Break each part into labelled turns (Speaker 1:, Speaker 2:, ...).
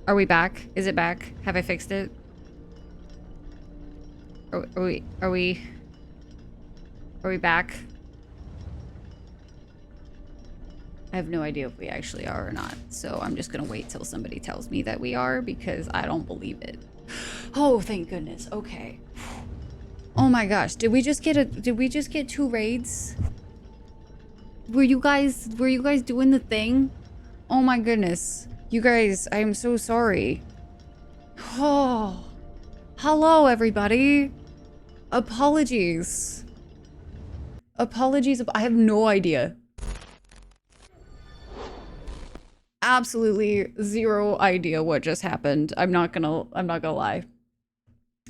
Speaker 1: Are we back? Is it back? Have I fixed it? Are we back? I have no idea if we actually are or not. So I'm just gonna wait till somebody tells me that we are because I don't believe it. Oh, thank goodness. Okay. Oh my gosh. Did we just get 2 raids? Were you guys doing the thing? Oh my goodness. You guys, I am so sorry. Oh. Hello everybody. Apologies. Apologies. I have no idea. Absolutely zero idea what just happened. I'm not gonna lie.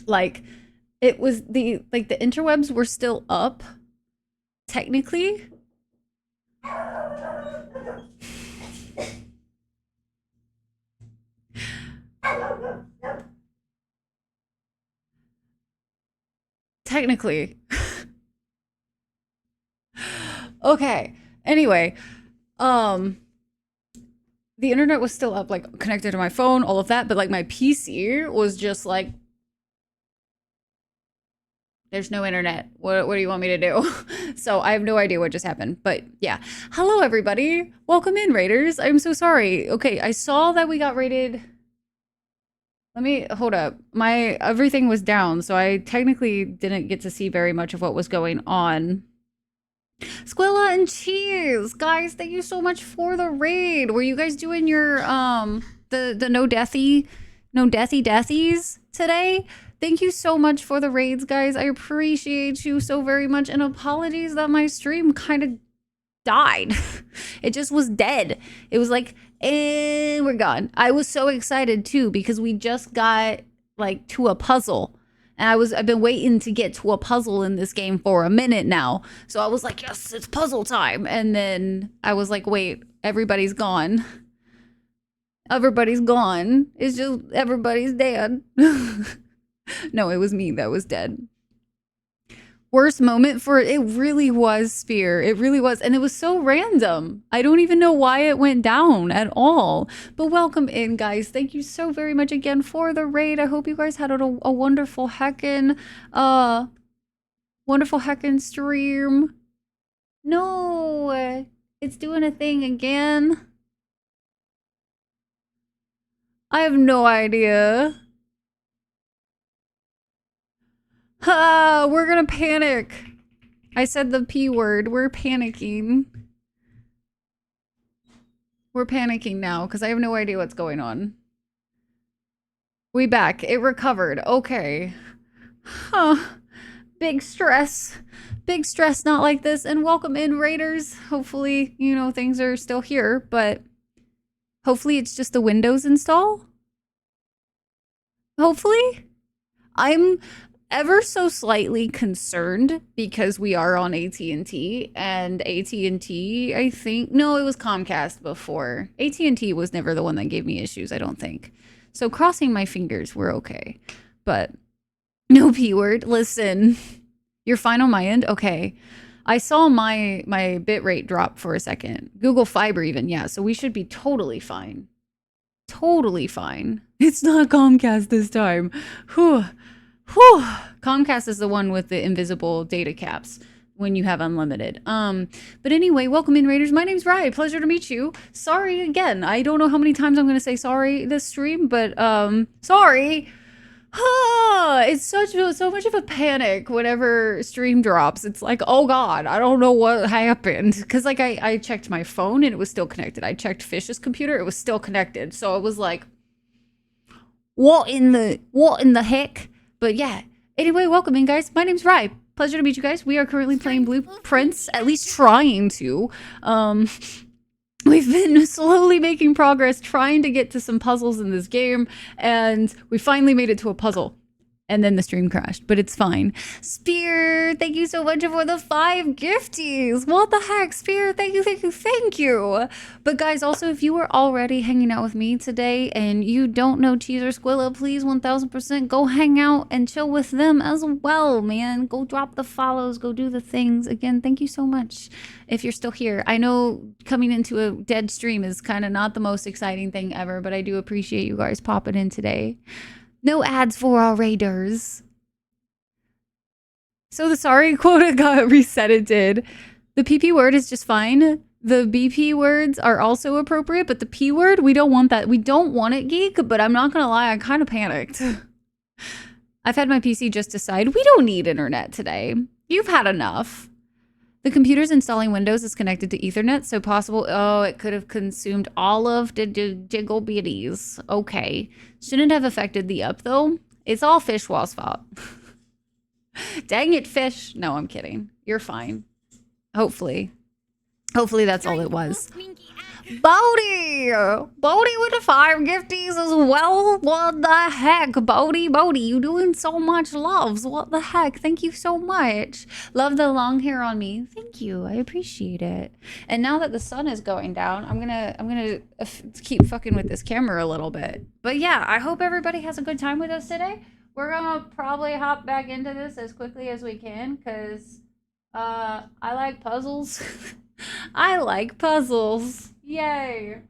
Speaker 1: Like, it was the interwebs were still up, technically. Technically. Okay. Anyway, the internet was still up, like connected to my phone, all of that, but like my PC was just like, there's no internet. What do you want me to do? So I have no idea what just happened, but yeah. Hello everybody. Welcome in, Raiders. I'm so sorry. Okay, I saw that we got raided. Let me, hold up. Everything was down, so I technically didn't get to see very much of what was going on. Squilla and Cheese, guys, thank you so much for the raid. Were you guys doing your the no deathies today? Thank you so much for the raids, guys. I appreciate you so very much, and apologies that my stream kind of died. It just was dead. It was like, and we're gone. I was so excited too because we just got like to a puzzle. And I've been waiting to get to a puzzle in this game for a minute now. So I was like, yes, it's puzzle time. And then I was like, wait, everybody's gone. Everybody's gone. It's just everybody's dead. No, it was me that was dead. Worst moment for it really was Spear. It really was. And it was so random. I don't even know why it went down at all. But welcome in, guys. Thank you so very much again for the raid. I hope you guys had a wonderful heckin' stream. No, it's doing a thing again. I have no idea. We're gonna panic. I said the P word. We're panicking. We're panicking now because I have no idea what's going on. We back. It recovered. Okay. Huh. Big stress. Big stress not like this. And welcome in, Raiders. Hopefully, you know, things are still here, but hopefully it's just the Windows install. Hopefully. I'm ever so slightly concerned because we are on AT&T, and AT&T, I think, no, it was Comcast before. AT&T was never the one that gave me issues, I don't think. So crossing my fingers, we're okay. But no P word. Listen, you're fine on my end? Okay. I saw my bitrate drop for a second. Google Fiber even, yeah, so we should be totally fine. Totally fine. It's not Comcast this time. Whew. Whew. Comcast is the one with the invisible data caps when you have unlimited. But anyway, welcome in, Raiders. My name's Rye. Pleasure to meet you. Sorry again. I don't know how many times I'm going to say sorry this stream, but sorry. It's so much of a panic whenever stream drops. It's like, oh God, I don't know what happened. Because like I checked my phone and it was still connected. I checked Fish's computer, it was still connected. So it was like, what in the heck? But yeah, anyway, welcome in, guys. My name's Rye. Pleasure to meet you guys. We are currently playing Blueprints, at least trying to. We've been slowly making progress trying to get to some puzzles in this game, and we finally made it to a puzzle. and then the stream crashed, but it's fine. Spear, thank you so much for the 5 gifties. What the heck, Spear? Thank you, thank you, thank you. But guys, also, if you were already hanging out with me today and you don't know Cheese or Squilla, please 1000% go hang out and chill with them as well, man. Go drop the follows, go do the things. Again, thank you so much if you're still here. I know coming into a dead stream is kind of not the most exciting thing ever, but I do appreciate you guys popping in today. No ads for our raiders. So the sorry quota got reset, it did. The PP word is just fine. The BP words are also appropriate, but the P word, we don't want that. We don't want it, Geek, but I'm not gonna lie, I kind of panicked. I've had my PC just decide we don't need internet today. You've had enough. The computer's installing Windows is connected to Ethernet, so possible, oh, it could have consumed all of the jiggle bitties. Okay. Shouldn't have affected the up, though. It's all Fishwall's fault. Dang it, Fish. No, I'm kidding. You're fine. Hopefully. Hopefully that's all it was. Bodie! Bodie with the 5 gifties as well. What the heck? Bodie, you doing so much loves. What the heck? Thank you so much. Love the long hair on me. Thank you. I appreciate it. And now that the sun is going down, I'm gonna keep fucking with this camera a little bit. But yeah, I hope everybody has a good time with us today. We're gonna probably hop back into this as quickly as we can because I like puzzles. I like puzzles. Yay.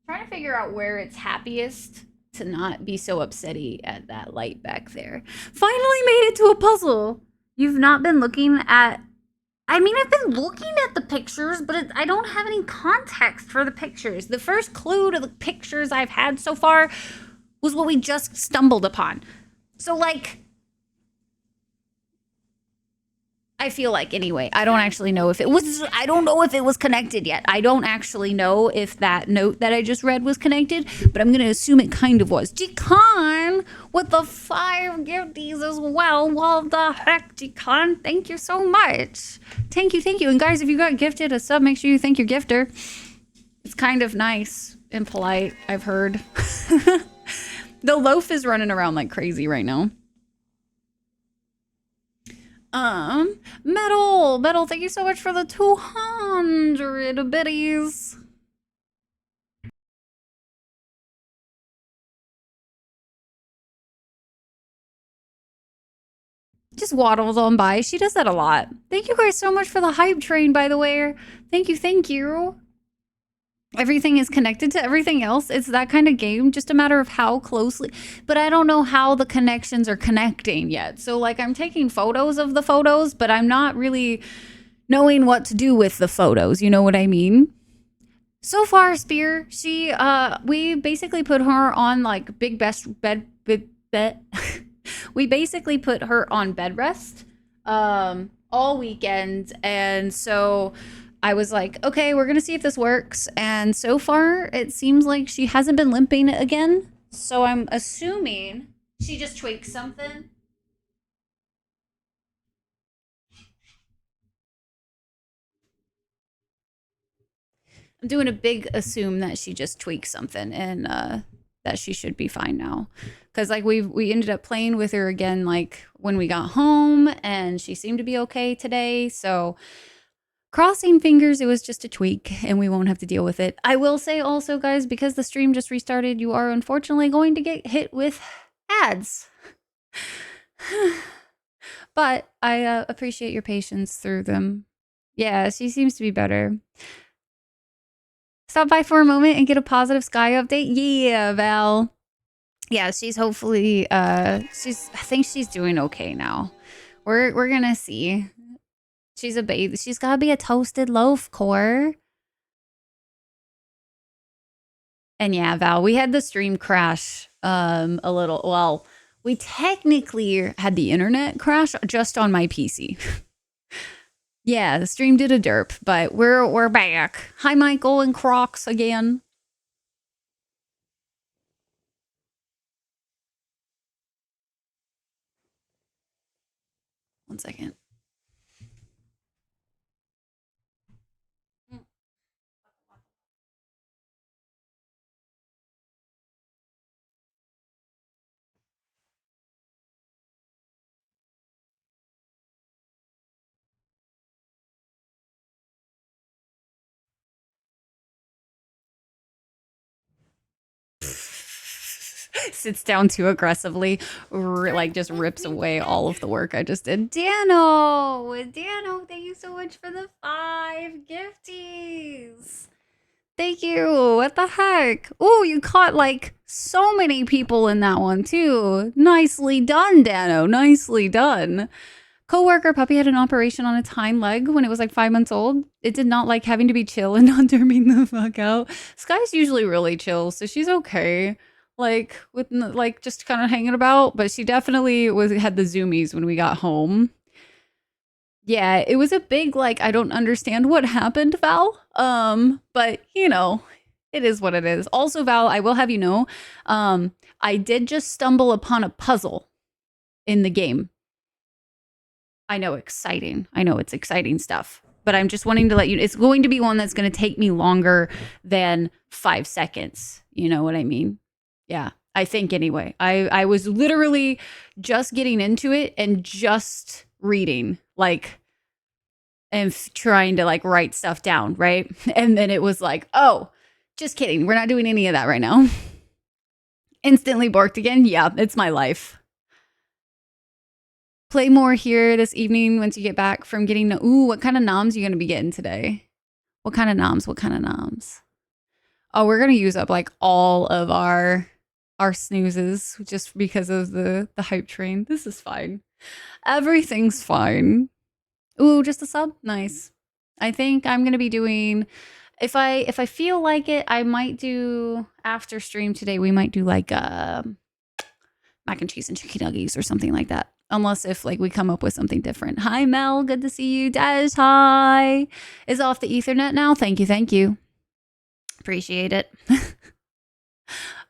Speaker 1: Trying to figure out where it's happiest to not be so upsetty at that light back there. Finally made it to a puzzle. You've not been looking at... I mean, I've been looking at the pictures, but I don't have any context for the pictures. The first clue to the pictures I've had so far was what we just stumbled upon. So, like... I feel like anyway, I don't actually know if it was, I don't know if it was connected yet. I don't actually know if that note that I just read was connected, but I'm going to assume it kind of was. Jikan with the 5 gifties as well. What the heck, Jikan? Thank you so much. Thank you, thank you. And guys, if you got gifted a sub, make sure you thank your gifter. It's kind of nice and polite, I've heard. The loaf is running around like crazy right now. Metal, thank you so much for the 200 biddies. Just waddles on by. She does that a lot. Thank you guys so much for the hype train, by the way. Thank you, thank you. Everything is connected to everything else. It's that kind of game, just a matter of how closely. But I don't know how the connections are connecting yet. So, like, I'm taking photos of the photos, but I'm not really knowing what to do with the photos. You know what I mean? So far, Spear, she, we basically put her on, like, bed. We basically put her on bed rest, all weekend. And so... I was like, okay, we're going to see if this works. And so far, it seems like she hasn't been limping again. So I'm assuming she just tweaked something. I'm doing a big assume that she just tweaked something and that she should be fine now. Because like we ended up playing with her again like when we got home and she seemed to be okay today. So... crossing fingers, it was just a tweak and we won't have to deal with it. I will say also, guys, because the stream just restarted, you are unfortunately going to get hit with ads. But I appreciate your patience through them. Yeah, she seems to be better. Stop by for a moment and get a positive Sky update. Yeah, Val. Yeah, she's hopefully, I think she's doing okay now. We're gonna see. She's a baby. She's got to be a toasted loaf, core. And yeah, Val, we had the stream crash a little. Well, we technically had the internet crash just on my PC. Yeah, the stream did a derp, but we're back. Hi, Michael and Crocs again. One second. Sits down too aggressively, like just rips away all of the work I just did. Dano, thank you so much for the 5 gifties. Thank you. What the heck? Oh, you caught like so many people in that one too. Nicely done, Dano. Nicely done. Coworker puppy had an operation on its hind leg when it was like 5 months old. It did not like having to be chill and not derming the fuck out. Sky's usually really chill, so she's okay. Like with like just kind of hanging about, but she definitely had the zoomies when we got home. Yeah, it was a big like I don't understand what happened, Val. But you know, it is what it is. Also, Val, I will have you know, I did just stumble upon a puzzle in the game. I know, exciting. I know it's exciting stuff, but I'm just wanting to let you. It's going to be one that's going to take me longer than 5 seconds. You know what I mean? Yeah, I think anyway. I was literally just getting into it and just reading like and trying to like write stuff down, right? And then it was like, oh, just kidding. We're not doing any of that right now. Instantly borked again. Yeah, it's my life. Play more here this evening once you get back from getting. Ooh, what kind of noms are you going to be getting today? What kind of noms? What kind of noms? Oh, we're going to use up like all of our snoozes just because of the hype train. This is fine. Everything's fine. Ooh, just a sub. Nice. I think I'm going to be doing if I feel like it, I might do after stream today. We might do like mac and cheese and chicken nuggets or something like that. Unless if like we come up with something different. Hi Mel, good to see you. Des, hi. Is off the Ethernet now. Thank you, thank you. Appreciate it.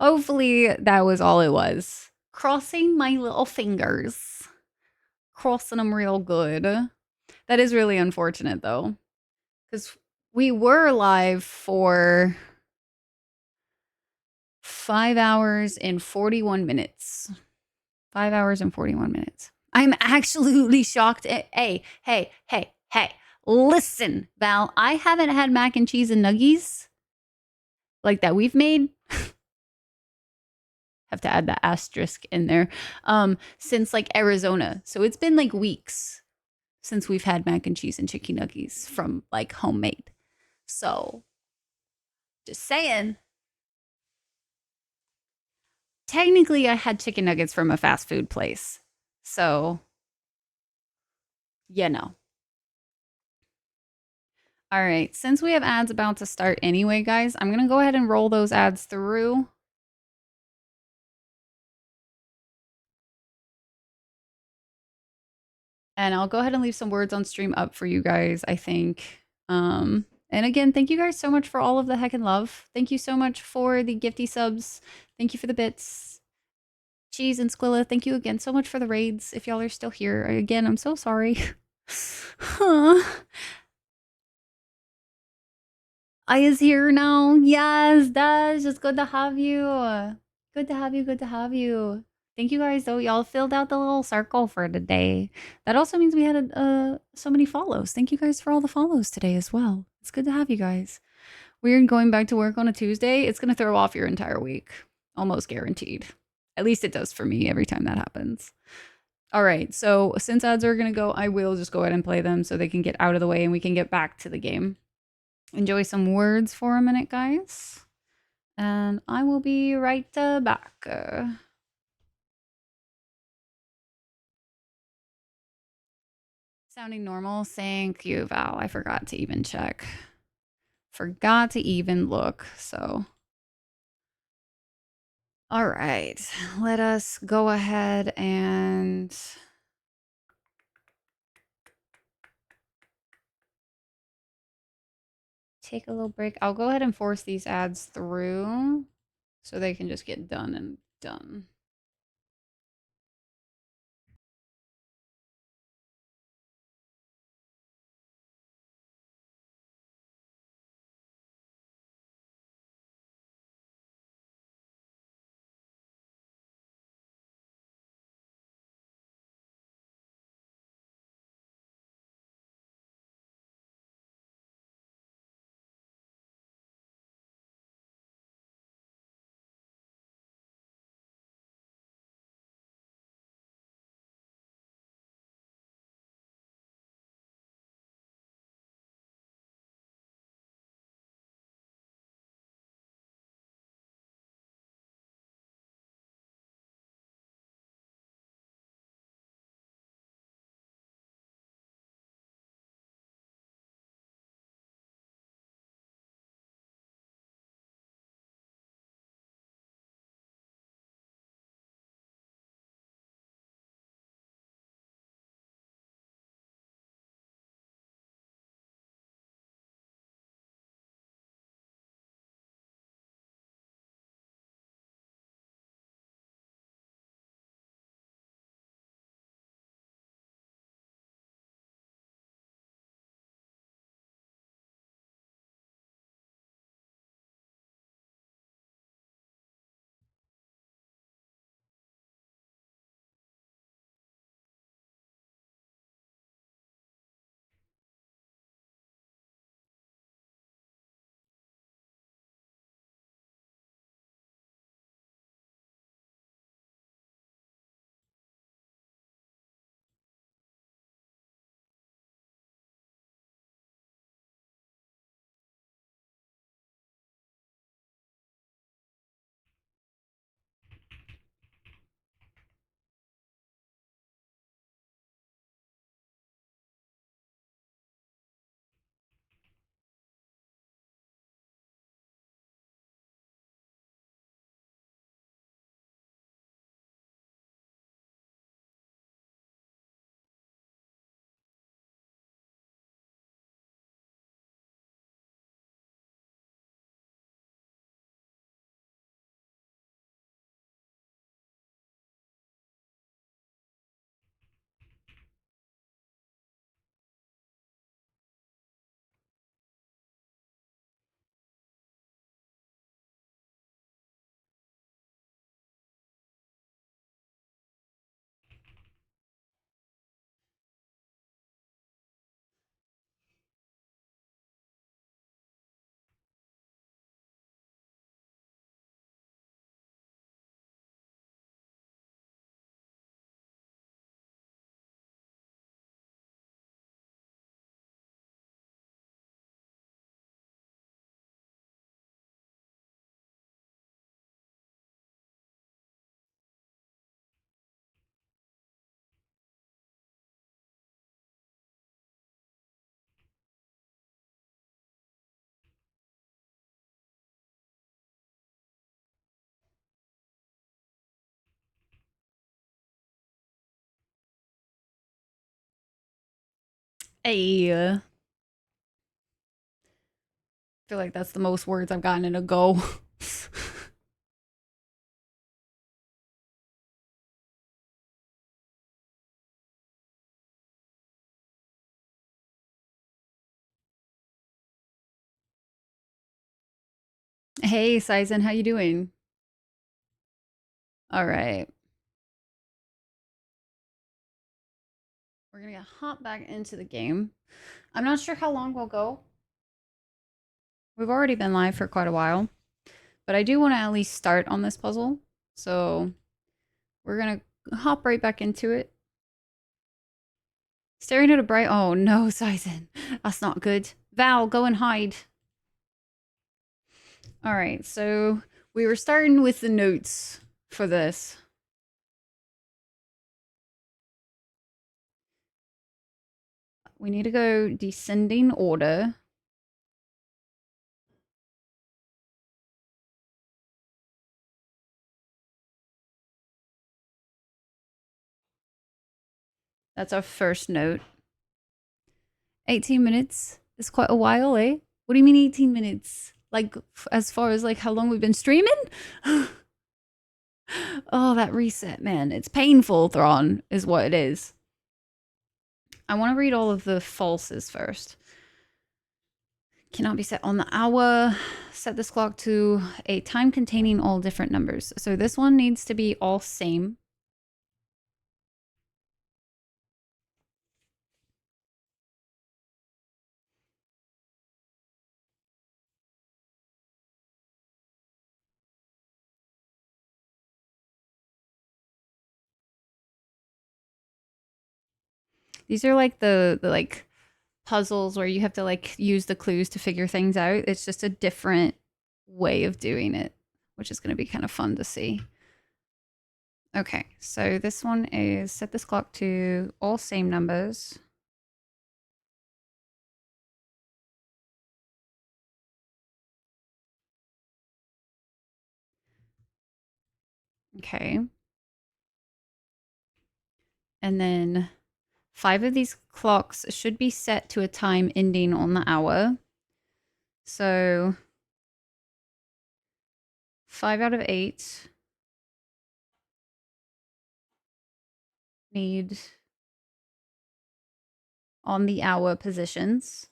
Speaker 1: Hopefully that was all it was. Crossing my little fingers. Crossing them real good. That is really unfortunate though. Because we were live for 5 hours and 41 minutes. 5 hours and 41 minutes. I'm absolutely shocked. Hey. Listen, Val, I haven't had mac and cheese and nuggies like that we've made. Have to add the asterisk in there. Since like Arizona. So it's been like weeks since we've had mac and cheese and chicken nuggies from like homemade. So just saying. Technically, I had chicken nuggets from a fast food place. So, you know. All right. Since we have ads about to start anyway, guys, I'm going to go ahead and roll those ads through. And I'll go ahead and leave some words on stream up for you guys, I think. And again, thank you guys so much for all of the heck and love. Thank you so much for the gifty subs. Thank you for the bits. Cheese and Squilla, thank you again so much for the raids. If y'all are still here, again, I'm so sorry. I is here now. Yes, Dash, it's good to have you. Good to have you. Good to have you. Thank you guys, though. Y'all filled out the little circle for today. That also means we had so many follows. Thank you guys for all the follows today as well. It's good to have you guys. We're going back to work on a Tuesday. It's going to throw off your entire week. Almost guaranteed. At least it does for me every time that happens. All right. So since ads are going to go, I will just go ahead and play them so they can get out of the way and we can get back to the game. Enjoy some words for a minute, guys. And I will be right back. Sounding normal. Thank you, Val. I forgot to even check. Forgot to even look. So, all right. Let us go ahead and take a little break. I'll go ahead and force these ads through so they can just get done and done. I feel like that's the most words I've gotten in a go. Hey, Sizen, how you doing? All right. We're gonna hop back into the game. I'm not sure how long we'll go. We've already been live for quite a while, but I do want to at least start on this puzzle. So we're gonna hop right back into it. Staring at a bright. Oh no, Sizen. That's not good. Val, go and hide. All right, so we were starting with the notes for this. We need to go descending order. That's our first note. 18 minutes is quite a while, eh? What do you mean 18 minutes? Like, as far as like how long we've been streaming? Oh, that reset, man. It's painful, Thrawn, is what it is. I want to read all of the falses first. Cannot be set on the hour. Set this clock to a time containing all different numbers. So this one needs to be all same. These are like the like puzzles where you have to like use the clues to figure things out. It's just a different way of doing it, which is going to be kind of fun to see. Okay, so this one is set this clock to all same numbers. Okay. And then 5 of these clocks should be set to a time ending on the hour. So 5 out of 8 need on the hour positions.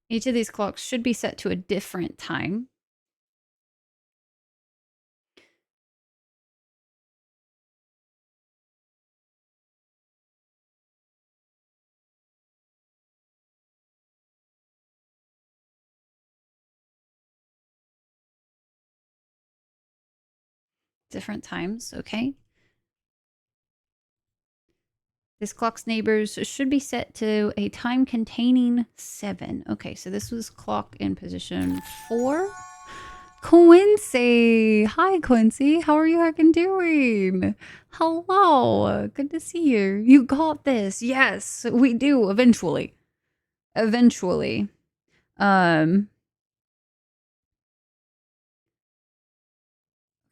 Speaker 1: Each of these clocks should be set to a different time. Different times, okay? This clock's neighbors should be set to a time containing 7. Okay, so this was clock in position 4. Quincy! Hi, Quincy. How are you heckin' doing? Hello. Good to see you. You got this. Yes, we do, eventually. Eventually.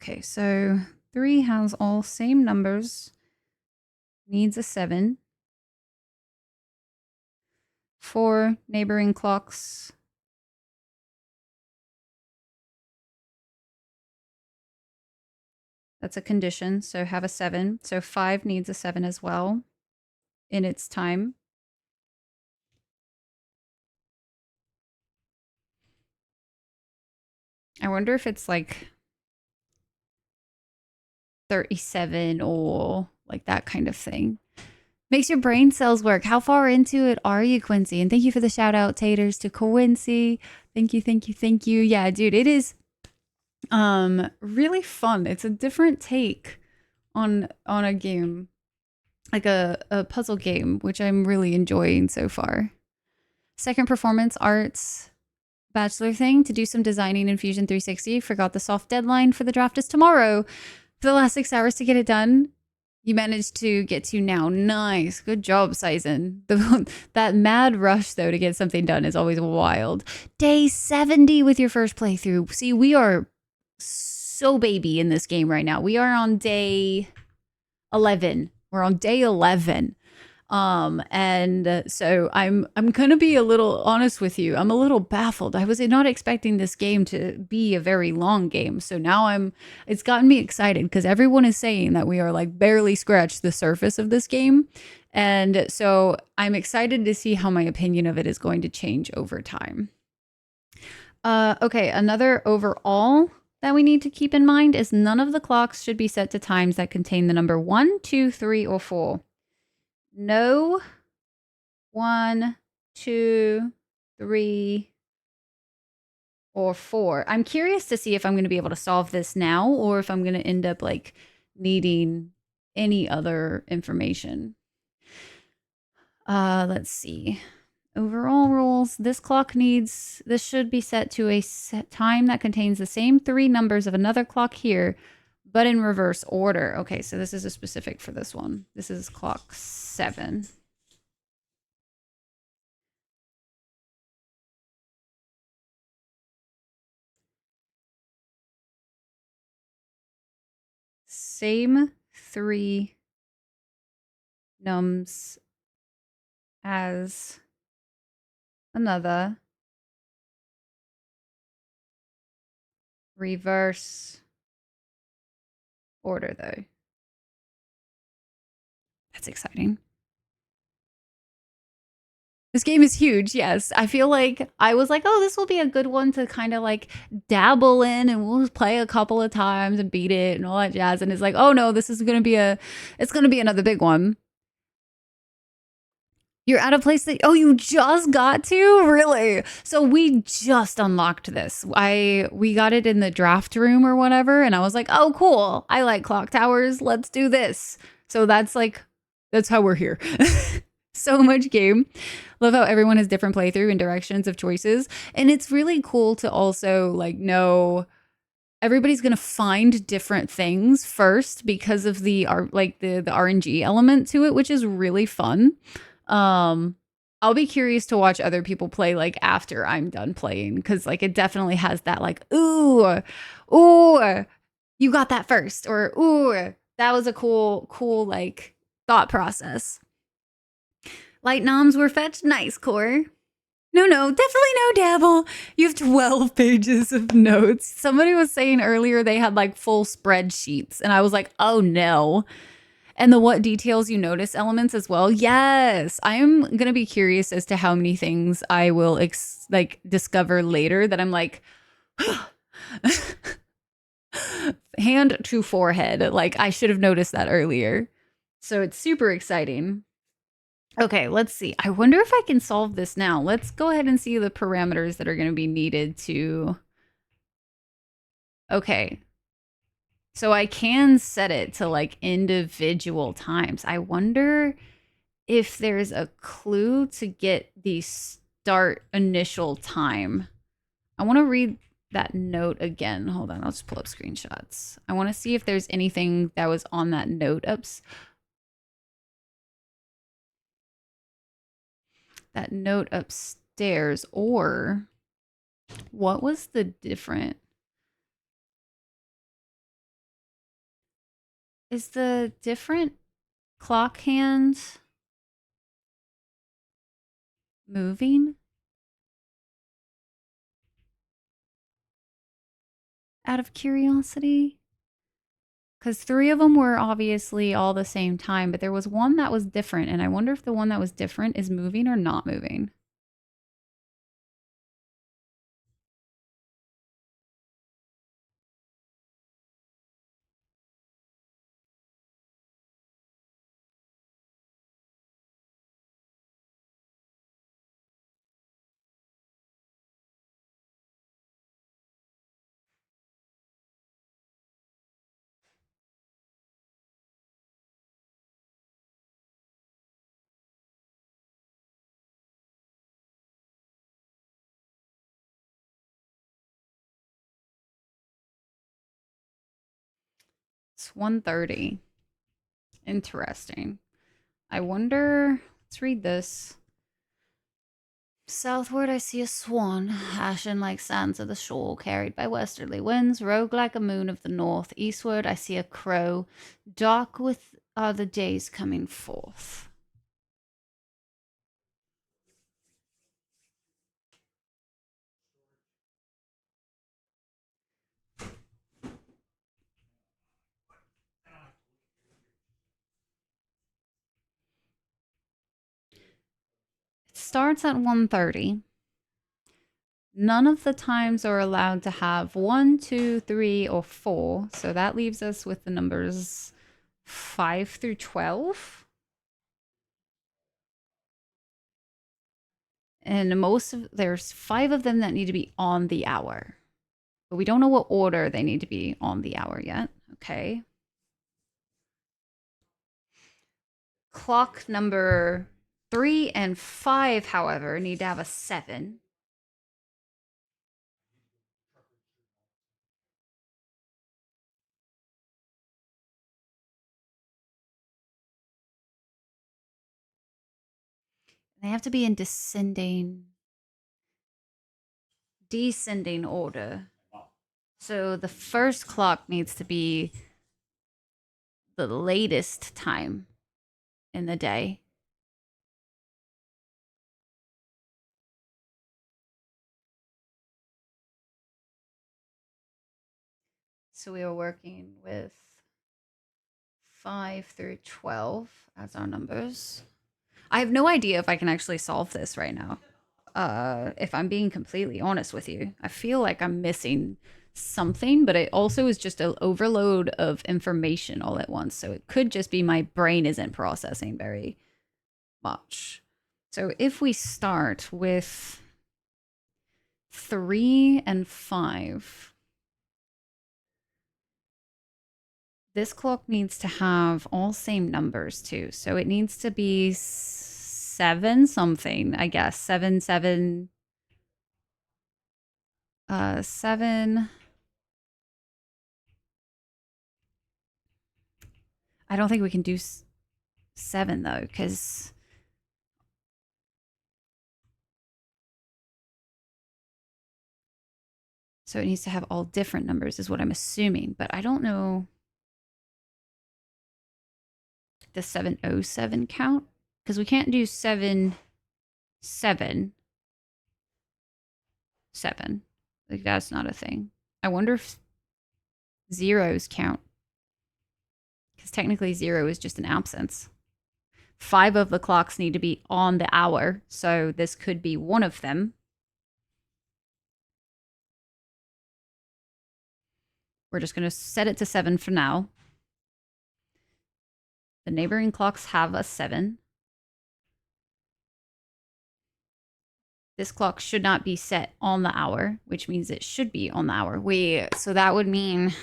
Speaker 1: Okay, so 3 has all same numbers. Needs a 7. 4 neighboring clocks. That's a condition, so have a 7. So 5 needs a 7 as well in its time. I wonder if it's like 37 or like that kind of thing. Makes your brain cells work. How far into it are you, Quincy? And thank you for the shout out, taters, to Quincy. Thank you, thank you, thank you. Yeah, dude, it is really fun. It's a different take on a game, like a puzzle game, which I'm really enjoying so far. Second performance arts bachelor thing to do some designing in Fusion 360. Forgot the soft deadline for the draft is tomorrow. For the last 6 hours to get it done. You managed to get to now. Nice. Good job, Sizen. That mad rush, though, to get something done is always wild. Day 70 with your first playthrough. See, we are so baby in this game right now. We are on day 11 We're on day 11. And so I'm gonna be a little honest with you. I'm a little baffled. I was not expecting this game to be a very long game. So now it's gotten me excited because everyone is saying that we are like barely scratched the surface of this game. And so I'm excited to see how my opinion of it is going to change over time. Okay, another overall that we need to keep in mind is none of the clocks should be set to times that contain the number 1, 2, 3, or 4. No 1, 2, 3, or 4. I'm curious to see if I'm going to be able to solve this now or if I'm going to end up like needing any other information. Let's see. Overall rules. This should be set to a set time that contains the same 3 numbers of another clock here, but in reverse order. Okay, so this is a specific for this one. This is clock 7. Same 3 nums as another reverse order, though. That's exciting. This game is huge, yes. I feel like I was like, oh, this will be a good one to kind of like dabble in and we'll play a couple of times and beat it and all that jazz. And it's like, oh no, this is gonna be another big one. You're at a place that, oh, you just got to? Really? So we just unlocked this. We got it in the draft room or whatever, and I was like, oh, cool. I like clock towers. Let's do this. So that's how we're here. So much game. Love how everyone has different playthrough and directions of choices. And it's really cool to also like know everybody's going to find different things first because of the RNG element to it, which is really fun. I'll be curious to watch other people play like after I'm done playing because like it definitely has that like ooh you got that first, or ooh that was a cool like thought process. Light noms were fetched. Nice, Core. No, definitely no dabble. You have 12 pages of notes. Somebody was saying earlier they had like full spreadsheets, and I was like, oh no. And the what details you notice elements as well. Yes, I am going to be curious as to how many things I will discover later that I'm like, hand to forehead. Like I should have noticed that earlier. So it's super exciting. Okay, let's see. I wonder if I can solve this now. Let's go ahead and see the parameters that are going to be needed to... Okay. So I can set it to like individual times. I wonder if there's a clue to get the start initial time. I want to read that note again. Hold on, I'll just pull up screenshots. I want to see if there's anything that was on that note upstairs, or what was the different? Is the different clock hands moving? Out of curiosity? Because 3 of them were obviously all the same time, but there was one that was different, and I wonder if the one that was different is moving or not moving. It's 1:30. Interesting. I wonder, let's read this. Southward I see a swan, ashen like sands of the shore, carried by westerly winds, rogue like a moon of the north. Eastward I see a crow, dark with are the days coming forth? It starts at 1:30. None of the times are allowed to have 1, 2, 3, or 4. So that leaves us with the numbers 5 through 12. And there's 5 of them that need to be on the hour. But we don't know what order they need to be on the hour yet. Okay. Clock number 3 and 5, however, need to have a 7. They have to be in descending order. So the first clock needs to be the latest time in the day. So we are working with 5 through 12 as our numbers. I have no idea if I can actually solve this right now. If I'm being completely honest with you, I feel like I'm missing something, but it also is just an overload of information all at once. So it could just be my brain isn't processing very much. So if we start with 3 and 5, this clock needs to have all same numbers too. So it needs to be 7 something, I guess. 7, 7, 7. I don't think we can do 7 though, because so it needs to have all different numbers is what I'm assuming, but I don't know the 707 count because we can't do 7, 7, 7. Like that's not a thing. I wonder if zeros count because technically 0 is just an absence. 5 of the clocks need to be on the hour, so this could be one of them. We're just going to set it to 7 for now. The neighboring clocks have a 7. This clock should not be set on the hour, which means it should be on the hour. Wait, so that would mean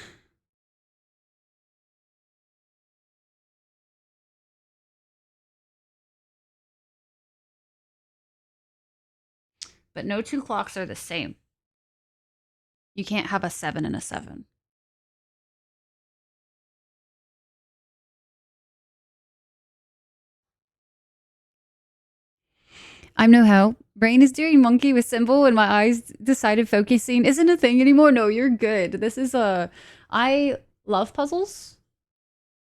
Speaker 1: but no two clocks are the same. You can't have a 7 and a 7. I'm no help. Brain is doing monkey with symbol and my eyes decided focusing isn't a thing anymore. No, you're good. This is I love puzzles.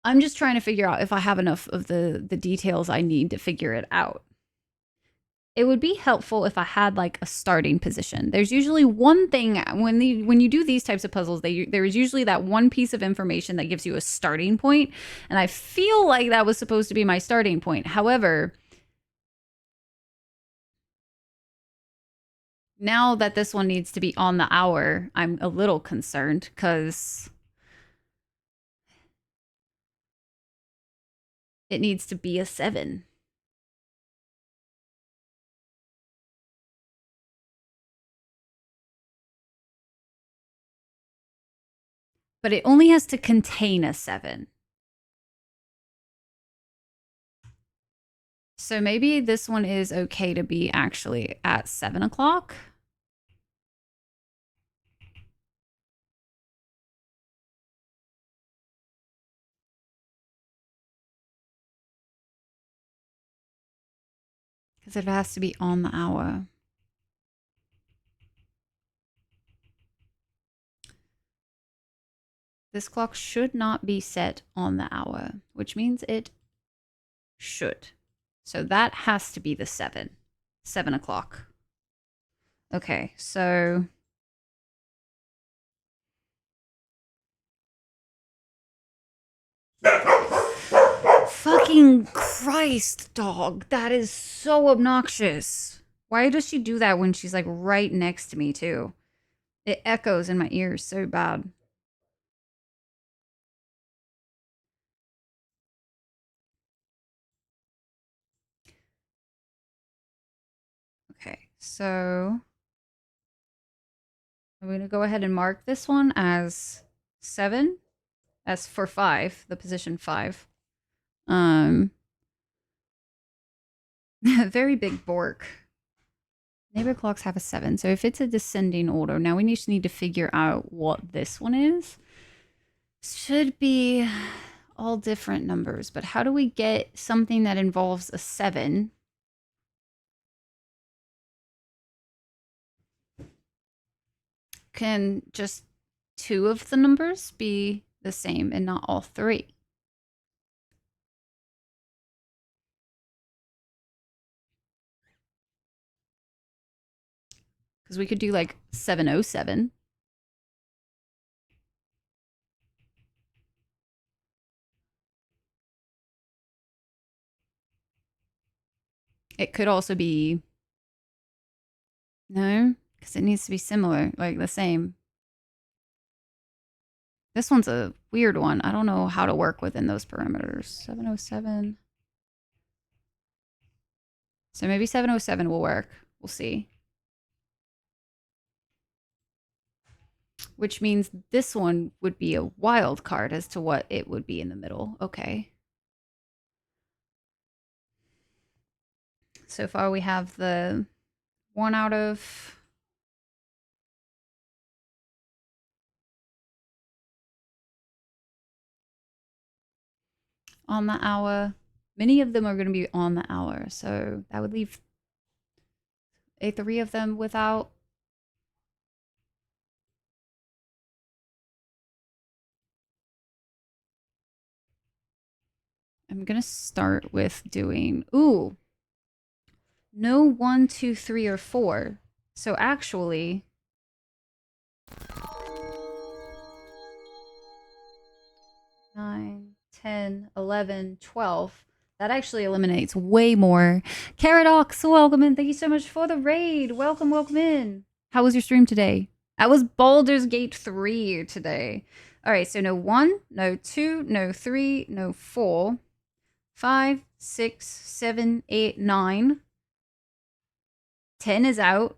Speaker 1: I'm just trying to figure out if I have enough of the details I need to figure it out. It would be helpful if I had like a starting position. There's usually one thing when you do these types of puzzles, there is usually that one piece of information that gives you a starting point, and I feel like that was supposed to be my starting point. However, now that this one needs to be on the hour, I'm a little concerned because it needs to be a 7. But it only has to contain a 7. So maybe this one is okay to be actually at 7 o'clock. Because it has to be on the hour. This clock should not be set on the hour, which means it should. So that has to be the 7. 7 o'clock. Okay, so... Fucking Christ, dog. That is so obnoxious. Why does she do that when she's like right next to me too? It echoes in my ears so bad. Okay, so I'm going to go ahead and mark this one as 7. As for 5, the position 5. Very big bork. Neighbor clocks have a 7. So if it's a descending order, now we just need to figure out what this one is. Should be all different numbers, but how do we get something that involves a 7? Can just 2 of the numbers be the same and not all 3? Because we could do like 707. It could also be... No, because it needs to be similar, like the same. This one's a weird one. I don't know how to work within those parameters. 707. So maybe 707 will work. We'll see. Which means this one would be a wild card as to what it would be in the middle. Okay. So far we have the 1 out of... on the hour. Many of them are going to be on the hour. So that would leave 3 of them without. I'm going to start with doing... Ooh. No 1, 2, 3, or 4. So actually... 9, 10, 11, 12. That actually eliminates way more. Caradox, welcome in. Thank you so much for the raid. Welcome, welcome in. How was your stream today? That was Baldur's Gate 3 today. All right, so no 1, no 2, no 3, no 4, 5, 6, 7, 8, 9. 10 is out.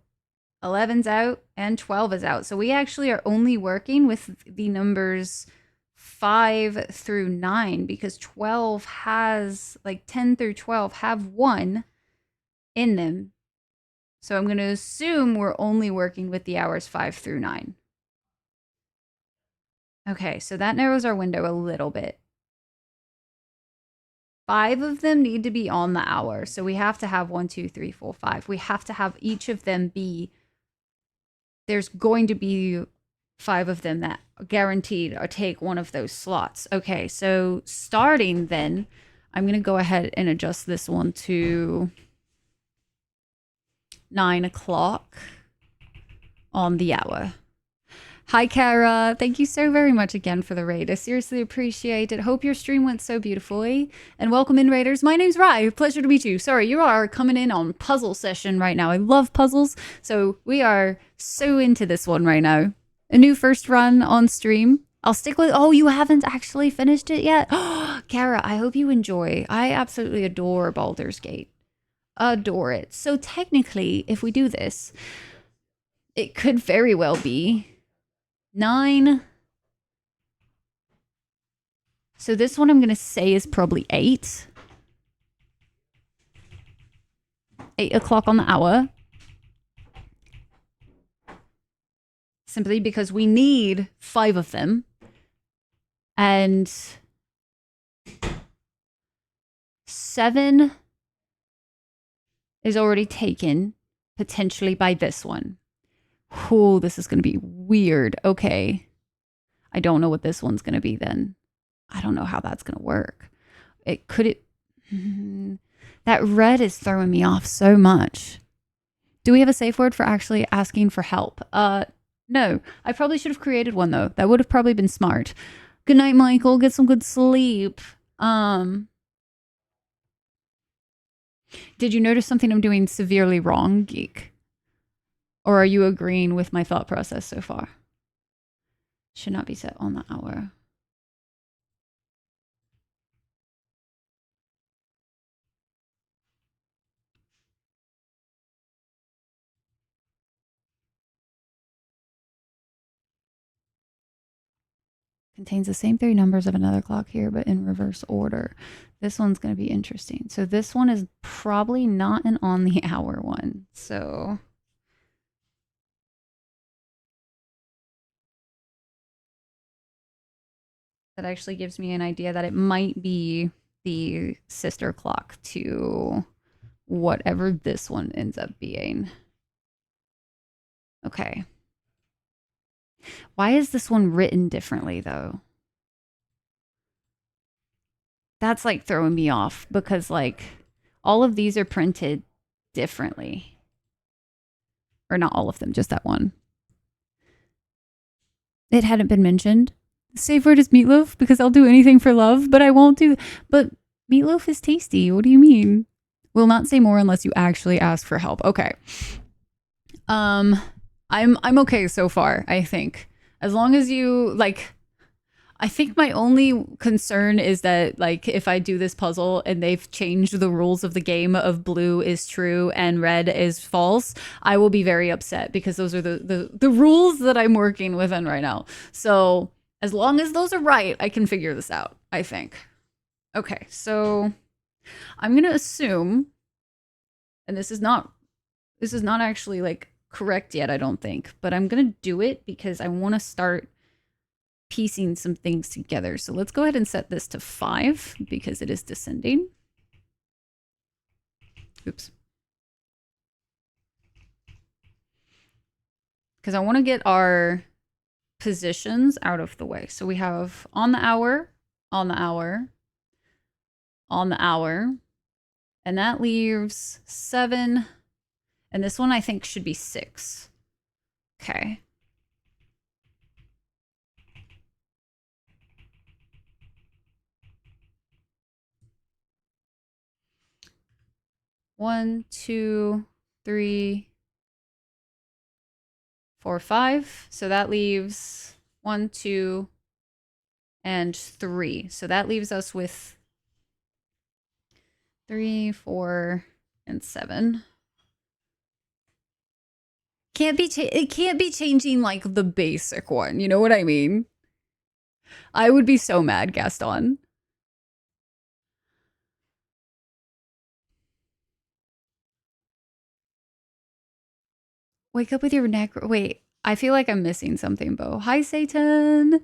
Speaker 1: 11's out. And 12 is out. So we actually are only working with the numbers 5 through 9 because 12 has, like 10 through 12 have 1 in them. So I'm going to assume we're only working with the hours 5 through 9. Okay, so that narrows our window a little bit. 5 of them need to be on the hour. So we have to have 1, 2, 3, 4, 5. We have to have each of them be... There's going to be 5 of them that are guaranteed or take one of those slots. Okay, so starting then, I'm going to go ahead and adjust this one to 9 o'clock on the hour. Hi, Kara. Thank you so very much again for the raid. I seriously appreciate it. Hope your stream went so beautifully. And welcome in, raiders. My name's Rai. Pleasure to meet you. Sorry, you are coming in on puzzle session right now. I love puzzles, so we are so into this one right now. A new first run on stream. I'll stick with... Oh, you haven't actually finished it yet? Kara, I hope you enjoy. I absolutely adore Baldur's Gate. Adore it. So technically, if we do this, it could very well be 9. So this one I'm going to say is probably 8. 8 o'clock on the hour. Simply because we need 5 of them. And 7 is already taken, potentially by this one. Oh, this is going to be weird. Okay. I don't know what this one's going to be then. I don't know how that's going to work. It could it that red is throwing me off so much. Do we have a safe word for actually asking for help? No. I probably should have created one though. That would have probably been smart. Good night, Michael. Get some good sleep. Did you notice something I'm doing severely wrong, Geek? Or are you agreeing with my thought process so far? Should not be set on the hour. Contains the same 3 numbers of another clock here, but in reverse order. This one's going to be interesting. So this one is probably not an on the hour one. So that actually gives me an idea that it might be the sister clock to whatever this one ends up being. Okay. Why is this one written differently though? That's like throwing me off because like all of these are printed differently. Or not all of them, just that one. It hadn't been mentioned. The safe word is meatloaf because I'll do anything for love, but I won't do. But meatloaf is tasty. What do you mean? Will not say more unless you actually ask for help. Okay. I'm okay so far, I think. As long as you like I think my only concern is that like if I do this puzzle and they've changed the rules of the game of blue is true and red is false, I will be very upset because those are the rules that I'm working within right now. So as long as those are right, I can figure this out, I think. Okay, so I'm gonna assume, and this is not actually like correct yet, I don't think, but I'm gonna do it because I want to start piecing some things together. So let's go ahead and set this to 5 because it is descending. Oops. Because I want to get our positions out of the way. So we have on the hour, on the hour, on the hour, and that leaves 7. And this one I think should be 6. Okay. One, 2, 3, 4, 5. So that leaves 1, 2, and 3. So that leaves us with 3, 4, and 7. It can't be changing like the basic one. You know what I mean? I would be so mad, Gaston. Wake up with your neck. Wait, I feel like I'm missing something, Bo. Hi, Satan.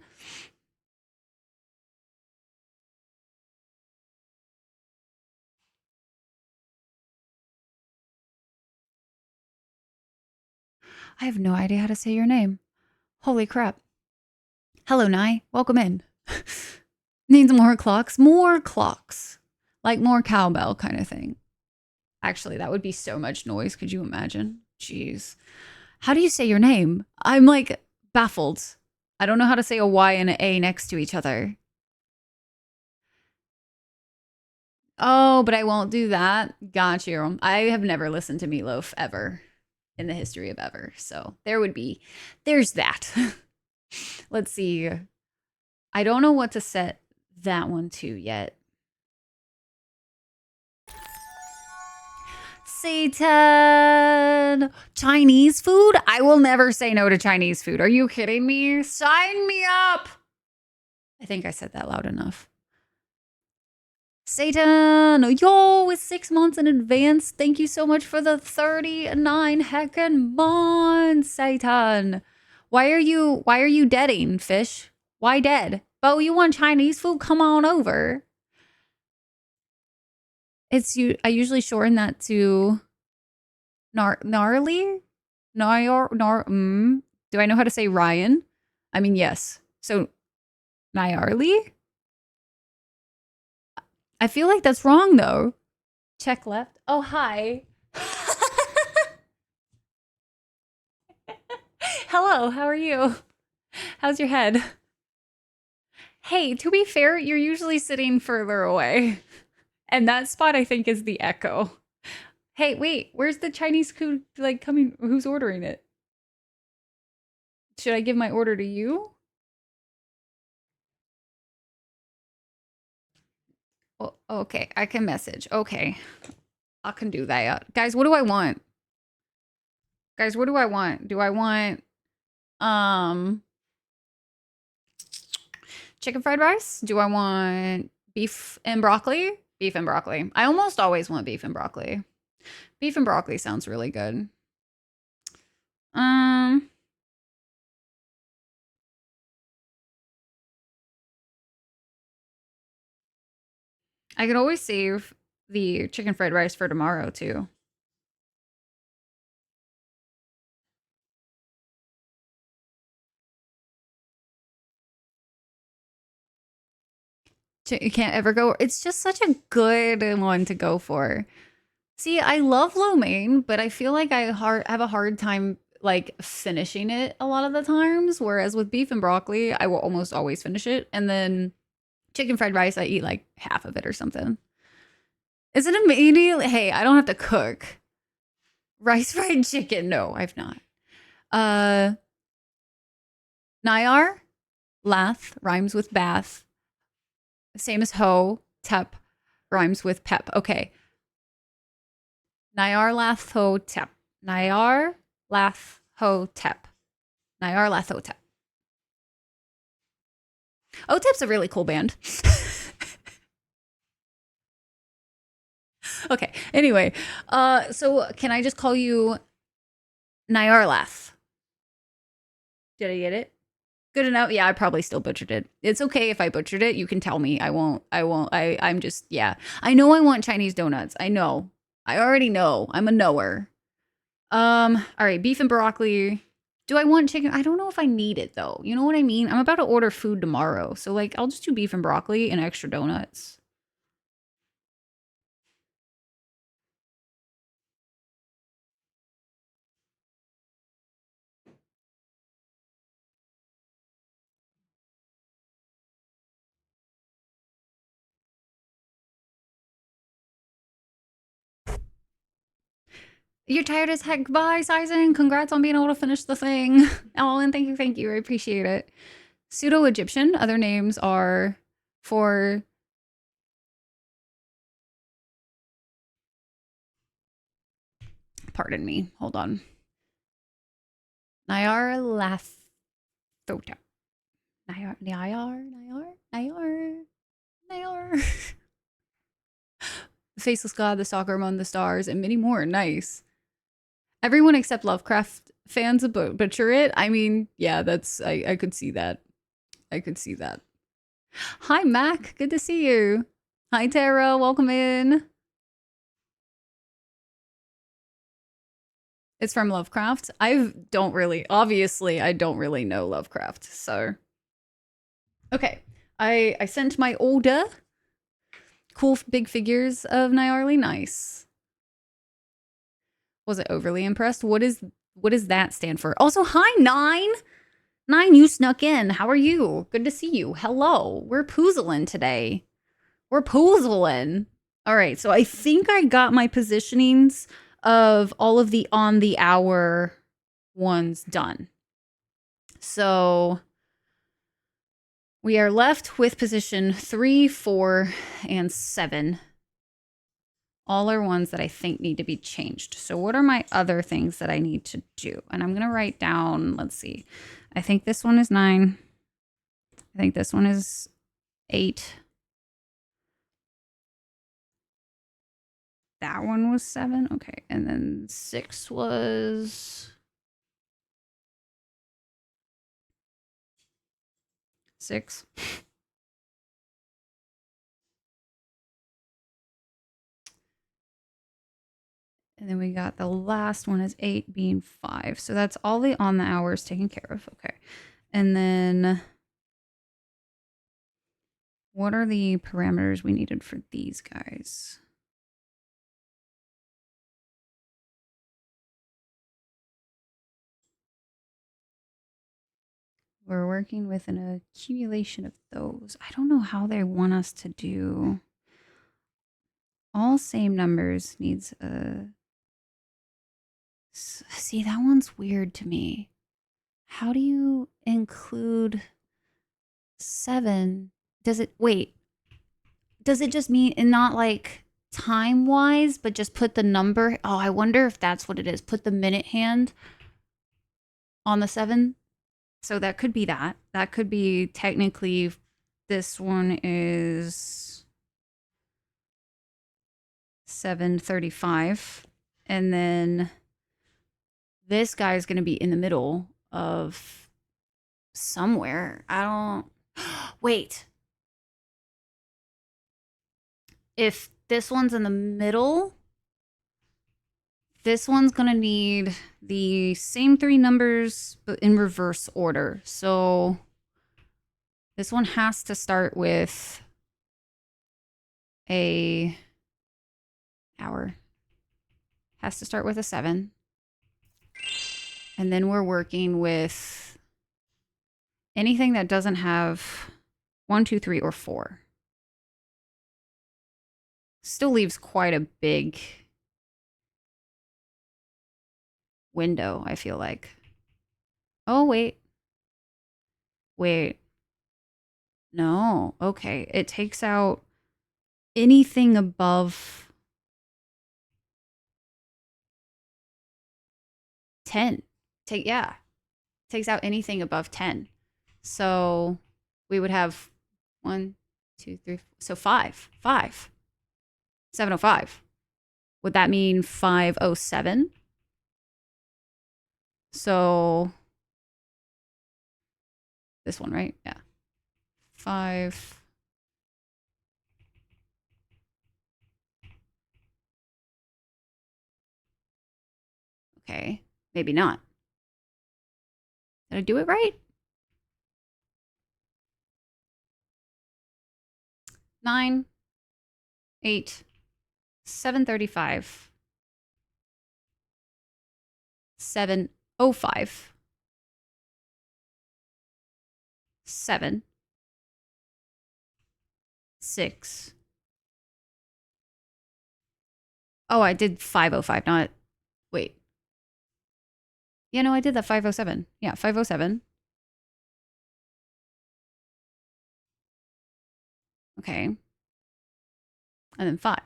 Speaker 1: I have no idea how to say your name. Holy crap. Hello, Nye. Welcome in. Needs more clocks? More clocks. Like more cowbell kind of thing. Actually, that would be so much noise. Could you imagine? Jeez. How do you say your name? I'm like baffled. I don't know how to say a Y and an A next to each other. Oh, but I won't do that. Got you. I have never listened to Meatloaf ever in the history of ever. So there's that. Let's see. I don't know what to set that one to yet. Satan! Chinese food? I will never say no to Chinese food. Are you kidding me? Sign me up! I think I said that loud enough. Satan! Yo, it's 6 months in advance. Thank you so much for the 39 heckin' months, Satan. Why are you deading, fish? Why dead? Bo, you want Chinese food? Come on over. I usually shorten that to gnarly? Do I know how to say Ryan? I mean, yes. So Nyarly? I feel like that's wrong though. Check left. Oh, hi. Hello, how are you? How's your head? Hey, to be fair, you're usually sitting further away. And that spot I think is the echo. Hey, wait, where's the Chinese food like coming? Who's ordering it? Should I give my order to you? Oh, okay, I can message. Okay. I can do that. Guys, what do I want? Guys, what do I want? Do I want um chicken fried rice? Do I want beef and broccoli? Beef and broccoli. I almost always want beef and broccoli. Beef and broccoli sounds really good. Um I could always save the chicken fried rice for tomorrow too. You can't ever go. It's just such a good one to go for. See, I love lo mein, but I feel like have a hard time like finishing it a lot of the times. Whereas with beef and broccoli, I will almost always finish it. And then chicken fried rice, I eat like half of it or something. Is it immediately? Hey, I don't have to cook. Rice fried chicken. No, I've not. Uh, Nayar, lath rhymes with bath. Same as ho, tep rhymes with pep. Okay. Nayar lath ho tep. Nayar lath ho tep. Nayar lath ho tep. OTEP's a really cool band. Okay. Anyway, so can I just call you Nyarlath? Did I get it? Good enough. Yeah, I probably still butchered it. It's okay if I butchered it. You can tell me. I won't. I won't. I'm just yeah. I know I want Chinese donuts. I know. I already know. I'm a knower. All right, beef and broccoli. Do I want chicken? I don't know if I need it though. You know what I mean? I'm about to order food tomorrow. So like I'll just do beef and broccoli and extra donuts. You're tired as heck. Bye, Sizen. Congrats on being able to finish the thing. Oh, and thank you. I appreciate it. Pseudo-Egyptian. Other names are for... Pardon me. Hold on. Nyar Lathota. Nyar. The Faceless God, the Stalker Among the Stars, and many more. Nice. Everyone except Lovecraft fans butcher it. I mean, yeah, that's... I could see that. I could see that. Hi, Mac. Good to see you. Hi, Tara. Welcome in. It's from Lovecraft. I don't really, obviously, I don't really know Lovecraft. So, okay. I sent my order. Cool big figures of Nyarly. Nice. Was it overly impressed? What does that stand for? Also, hi, Nine. Nine, you snuck in. How are you? Good to see you. Hello. We're poozling today. We're poozling. All right. So I think I got my positionings of all of the on the hour ones done. So we are left with position 3, 4, and 7. All are ones that I think need to be changed. So what are my other things that I need to do? And I'm going to write down, let's see. I think this one is 9. I think this one is 8. That one was 7. Okay. And then 6 was 6. And then we got the last one is 8 being 5. So that's all the on the hours taken care of. Okay. And then What are the parameters we needed for these guys? We're working with an accumulation of those. I don't know how they want us to do. All same numbers needs a... See, that one's weird to me. How do you include 7? Does it... Wait. Does it just mean... And not like time-wise, but just put the number... Oh, I wonder if that's what it is. Put the minute hand on the 7. So that could be that. That could be technically... This one is 7:35. And then this guy is going to be in the middle of somewhere. I don't... Wait. If this one's in the middle, this one's going to need the same 3 numbers, but in reverse order. So this one has to start with a hour. Has to start with a 7. And then we're working with anything that doesn't have 1, 2, 3, or 4. Still leaves quite a big window, I feel like. Oh, wait. Wait. No. Okay. It takes out anything above 10. Yeah. Takes out anything above 10. So we would have 1, 2, 3. So 5. 7:05. Would that mean 5:07? So this one, right? Yeah. 5. Okay. Maybe not. Did I do it right? 9, 8, 7:35, 7:05, 7, 6. Oh, I did 5:05, not... Wait. Yeah, no, I did that 5:07. Yeah, 5:07. Okay. And then 5.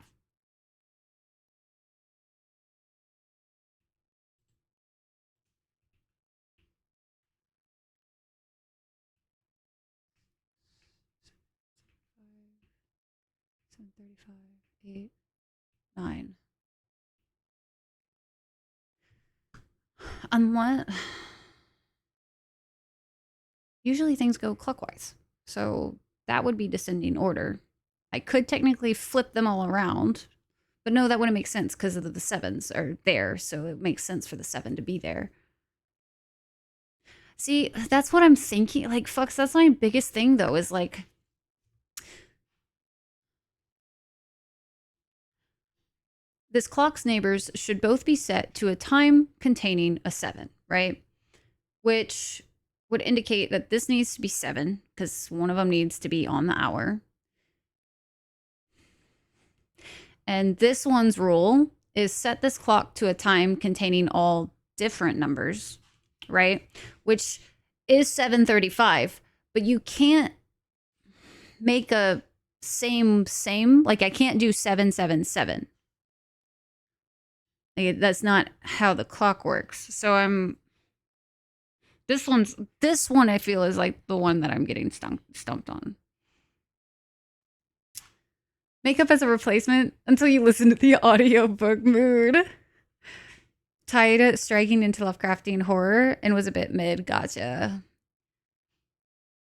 Speaker 1: Seven 35, 8, 9. Unless... Usually things go clockwise. So that would be descending order. I could technically flip them all around. But no, that wouldn't make sense because of the 7s are there. So it makes sense for the 7 to be there. See, that's what I'm thinking. Like, fucks, that's my biggest thing, though, is like... This clock's neighbors should both be set to a time containing a 7, right? Which would indicate that this needs to be 7, because one of them needs to be on the hour. And this one's rule is set this clock to a time containing all different numbers, right? Which is 7:35, but you can't make a same. Like, I can't do 777. Like, that's not how the clock works. So this one I feel is like the one that I'm getting stumped on. Makeup as a replacement until you listen to the audiobook mood. Tied striking into Lovecraftian horror and was a bit mid. Gotcha.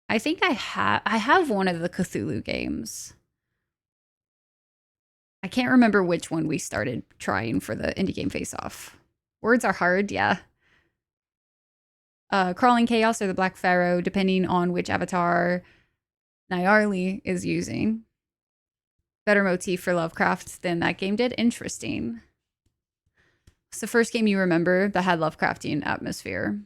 Speaker 1: I think I have one of the Cthulhu games. I can't remember which one we started trying for the indie game face-off. Words are hard, yeah. Crawling Chaos or the Black Pharaoh, depending on which avatar. Nyarli is using. Better motif for Lovecraft than that game did. Interesting. It's the first game you remember that had Lovecraftian atmosphere.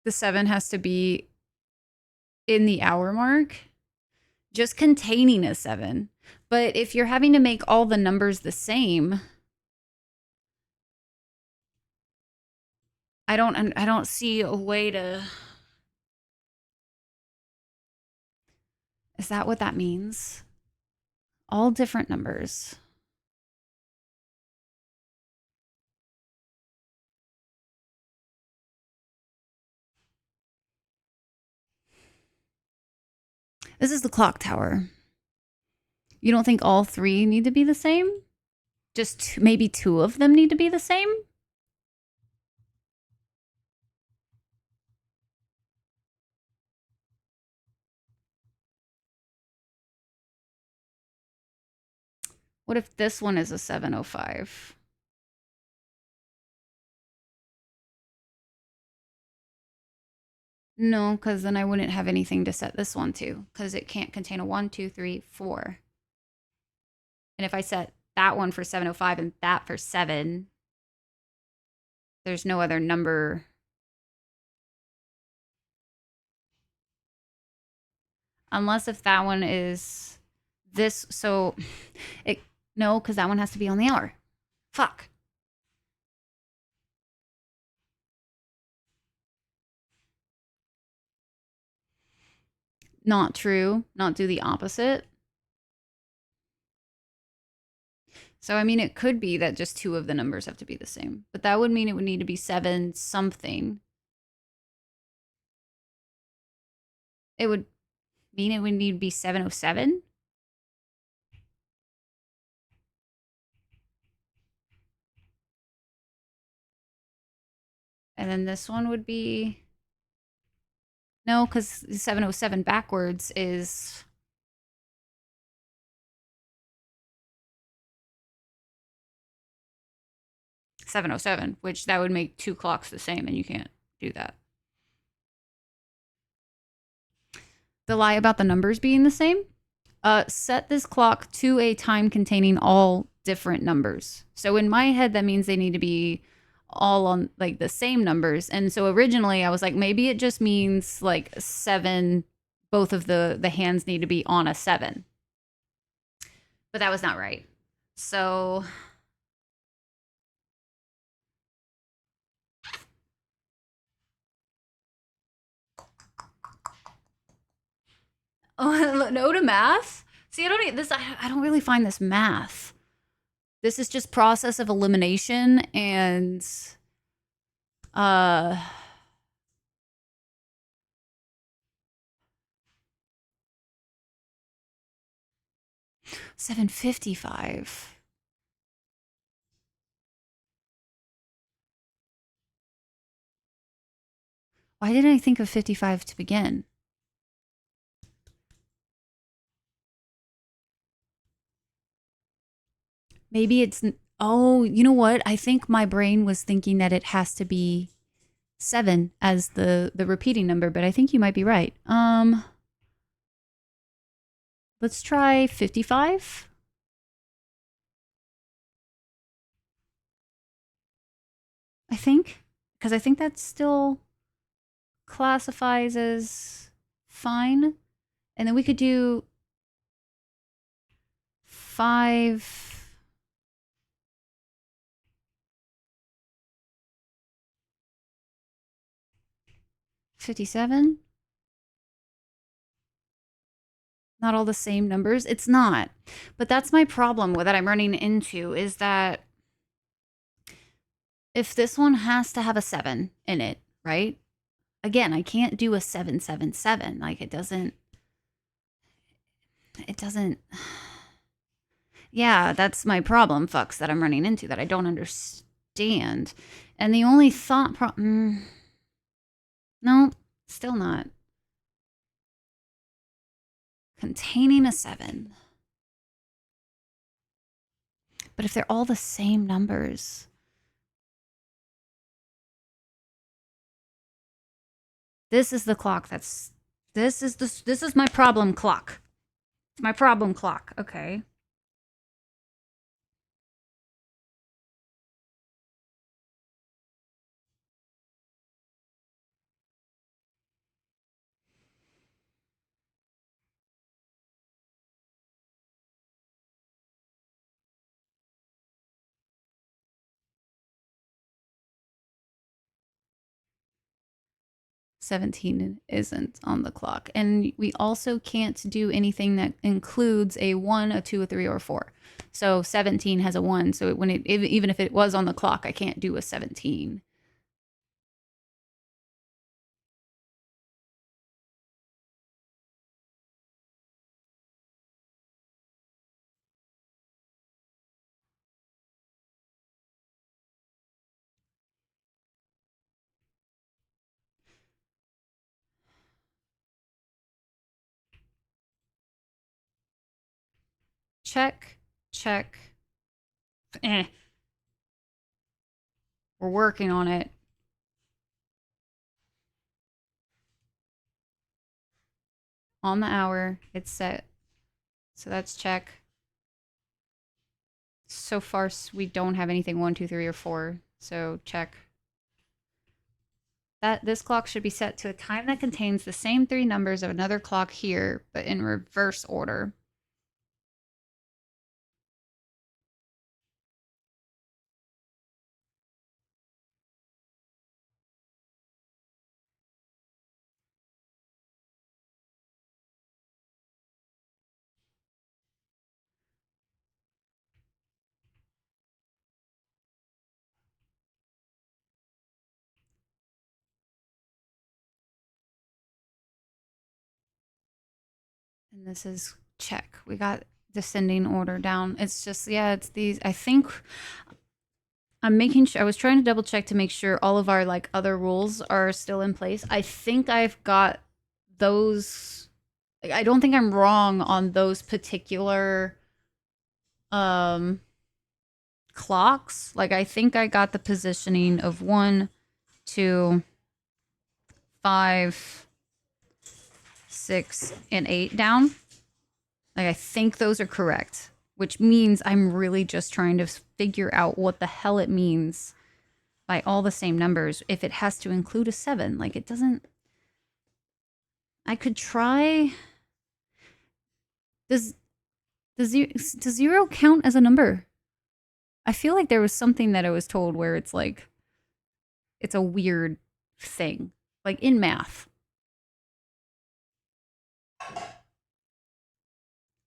Speaker 1: The 7 has to be in the hour mark, just containing a 7. But if you're having to make all the numbers the same, I don't see a way to. Is that what that means? All different numbers. This is the clock tower. You don't think all 3 need to be the same? Just maybe 2 of them need to be the same? What if this one is a 705? No, because then I wouldn't have anything to set this one to, because it can't contain a 1, 2, 3, 4. And if I set that one for 705 and that for 7, there's no other number. Unless if that one is this, so it, no, because that one has to be on the hour. Fuck. Not true. Not do the opposite. So, I mean, it could be that just 2 of the numbers have to be the same. But that would mean it would need to be 7 something. It would mean it would need to be 707. And then this one would be... No, because 707 backwards is... $707, which that would make 2 clocks the same, and you can't do that. The lie about the numbers being the same? Set this clock to a time containing all different numbers. So in my head, that means they need to be all on like the same numbers. And so originally I was like, maybe it just means like 7, both of the hands need to be on a 7. But that was not right. So oh, no to math. See, I don't really find this math. This is just process of elimination and 755. Why didn't I think of 55 to begin? Maybe it's... Oh, you know what? I think my brain was thinking that it has to be 7 as the repeating number, but I think you might be right. Let's try 55. I think. Because I think that still classifies as fine. And then we could do 5... 57? Not all the same numbers? It's not. But that's my problem with that I'm running into is that if this one has to have a 7 in it, right? Again, I can't do a 777. Like it doesn't. Yeah, that's my problem, fucks, that I'm running into that I don't understand. And the only thought no, still not. Containing a 7. But if they're all the same numbers, This is the clock that's this is my problem clock. It's my problem clock. Okay. 17 isn't on the clock. And we also can't do anything that includes a 1, a 2, a 3, or a 4. So 17 has a 1. So when it even if it was on the clock, I can't do a 17. Check, check. Eh. We're working on it. On the hour, it's set. So that's check. So far, we don't have anything 1, 2, 3, or 4. So check. That this clock should be set to a time that contains the same 3 numbers of another clock here, but in reverse order. And this is check. We got descending order down. It's just, yeah, it's these. I think I'm making sure, I was trying to double check to make sure all of our like other rules are still in place. I think I've got those. I don't think I'm wrong on those particular um clocks. Like I think I got the positioning of 1, 2, 5, 6, and 8 down. Like I think those are correct, which means I'm really just trying to figure out what the hell it means by all the same numbers if it has to include a 7. Like it doesn't. I could try. Does does 0 count as a number? I feel like there was something that I was told where it's like it's a weird thing, like in math,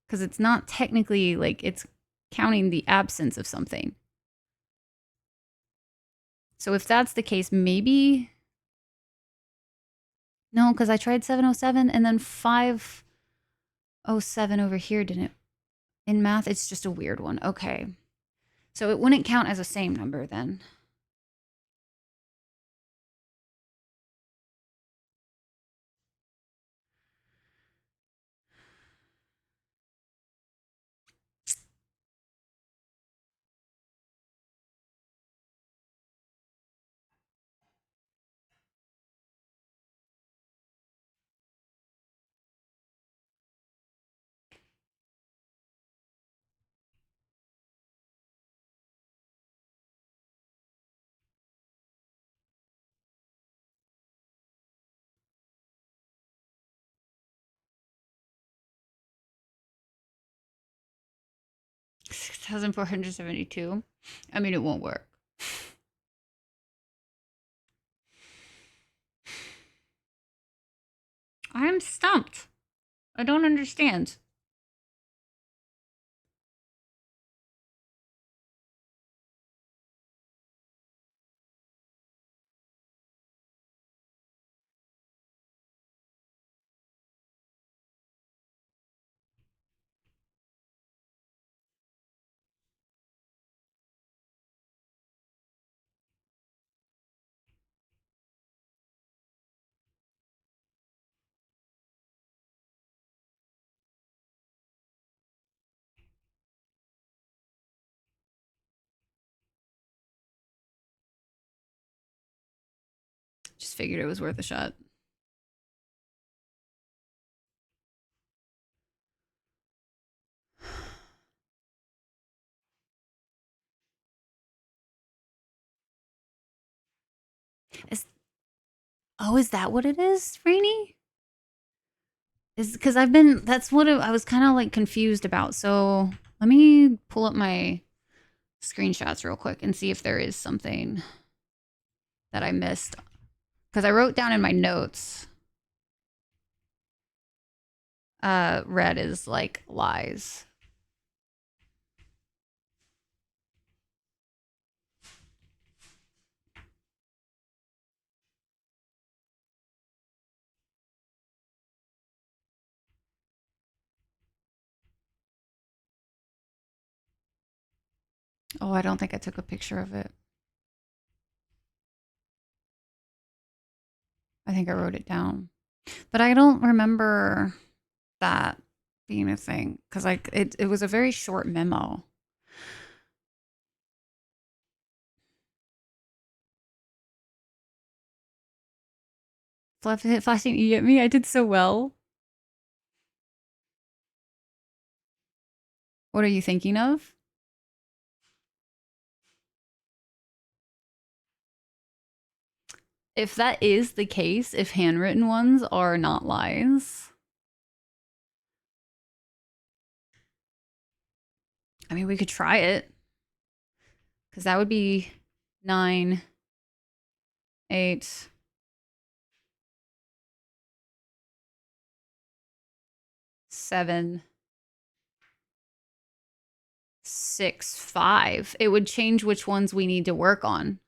Speaker 1: because it's not technically like it's counting the absence of something. So if that's the case, maybe no, because I tried 707 and then 507 over here didn't. In math, it's just a weird one. Okay. So it wouldn't count as a same number then. $6,472. I mean, it won't work. I'm stumped. I don't understand. Just figured it was worth a shot. Is oh, is that what it is, Rainy? Is because I've been that's what I was kind of like confused about. So let me pull up my screenshots real quick and see if there is something that I missed. Because I wrote down in my notes. Red is like lies. Oh, I don't think I took a picture of it. I think I wrote it down. But I don't remember that being a thing because like it was a very short memo. Flashing E at me. I did so well. What are you thinking of? If that is the case, if handwritten ones are not lies, I mean, we could try it because that would be 9, 8, 7, 6, 5. It would change which ones we need to work on.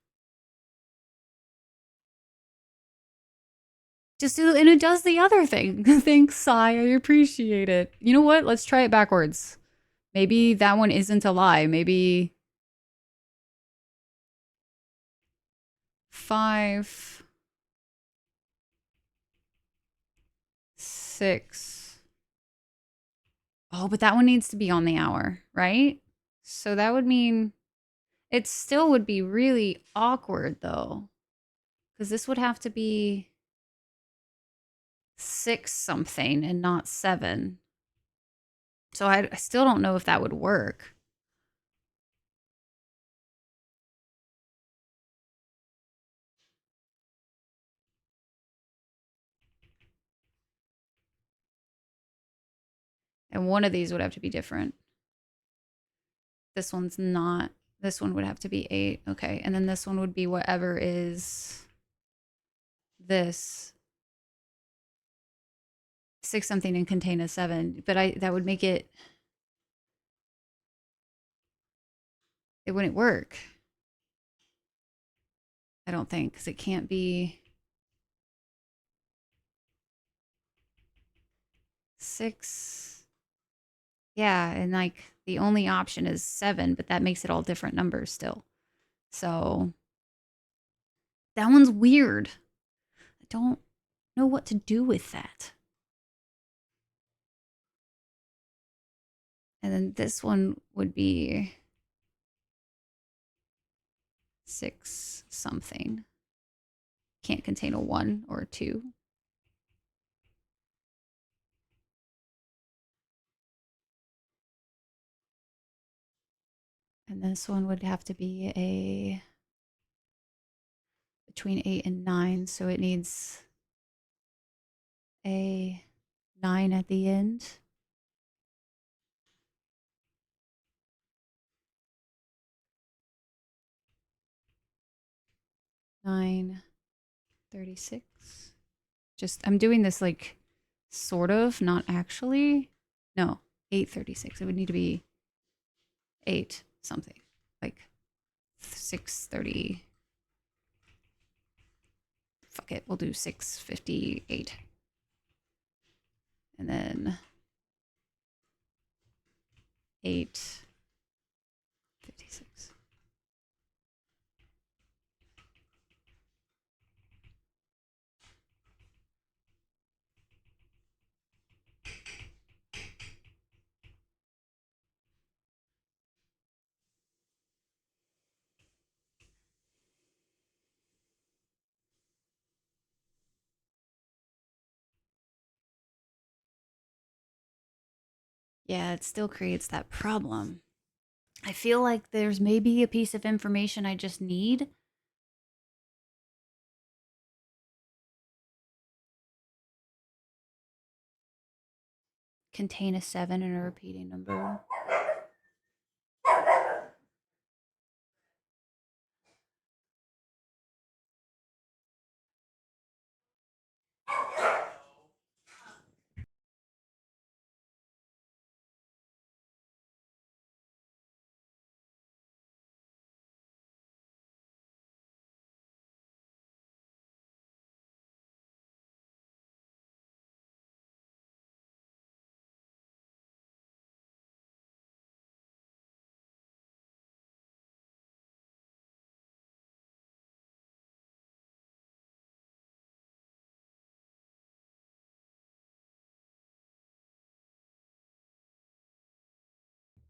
Speaker 1: Just do, and it does the other thing. Thanks, Sai. I appreciate it. You know what? Let's try it backwards. Maybe that one isn't a lie. Maybe 5, 6. Oh, but that one needs to be on the hour, right? So that would mean it still would be really awkward though. Because this would have to be 6 something and not 7. So I still don't know if that would work. And one of these would have to be different. This one's not. This one would have to be 8. Okay. And then this one would be whatever is this. 6 something and contain a 7. But that would make it. It wouldn't work. I don't think. Because it can't be 6. Yeah. And like the only option is 7. But that makes it all different numbers still. So that one's weird. I don't know what to do with that. And then this one would be 6 something. Can't contain a 1 or a 2. And this one would have to be a between 8 and 9. So it needs a 9 at the end. Nine 36. Just I'm doing this like sort of, not actually. No, 836. It would need to be 8 something. Like 630. Fuck it, we'll do 658. And then 856. Yeah, it still creates that problem. I feel like there's maybe a piece of information I just need. contain a 7 and a repeating number.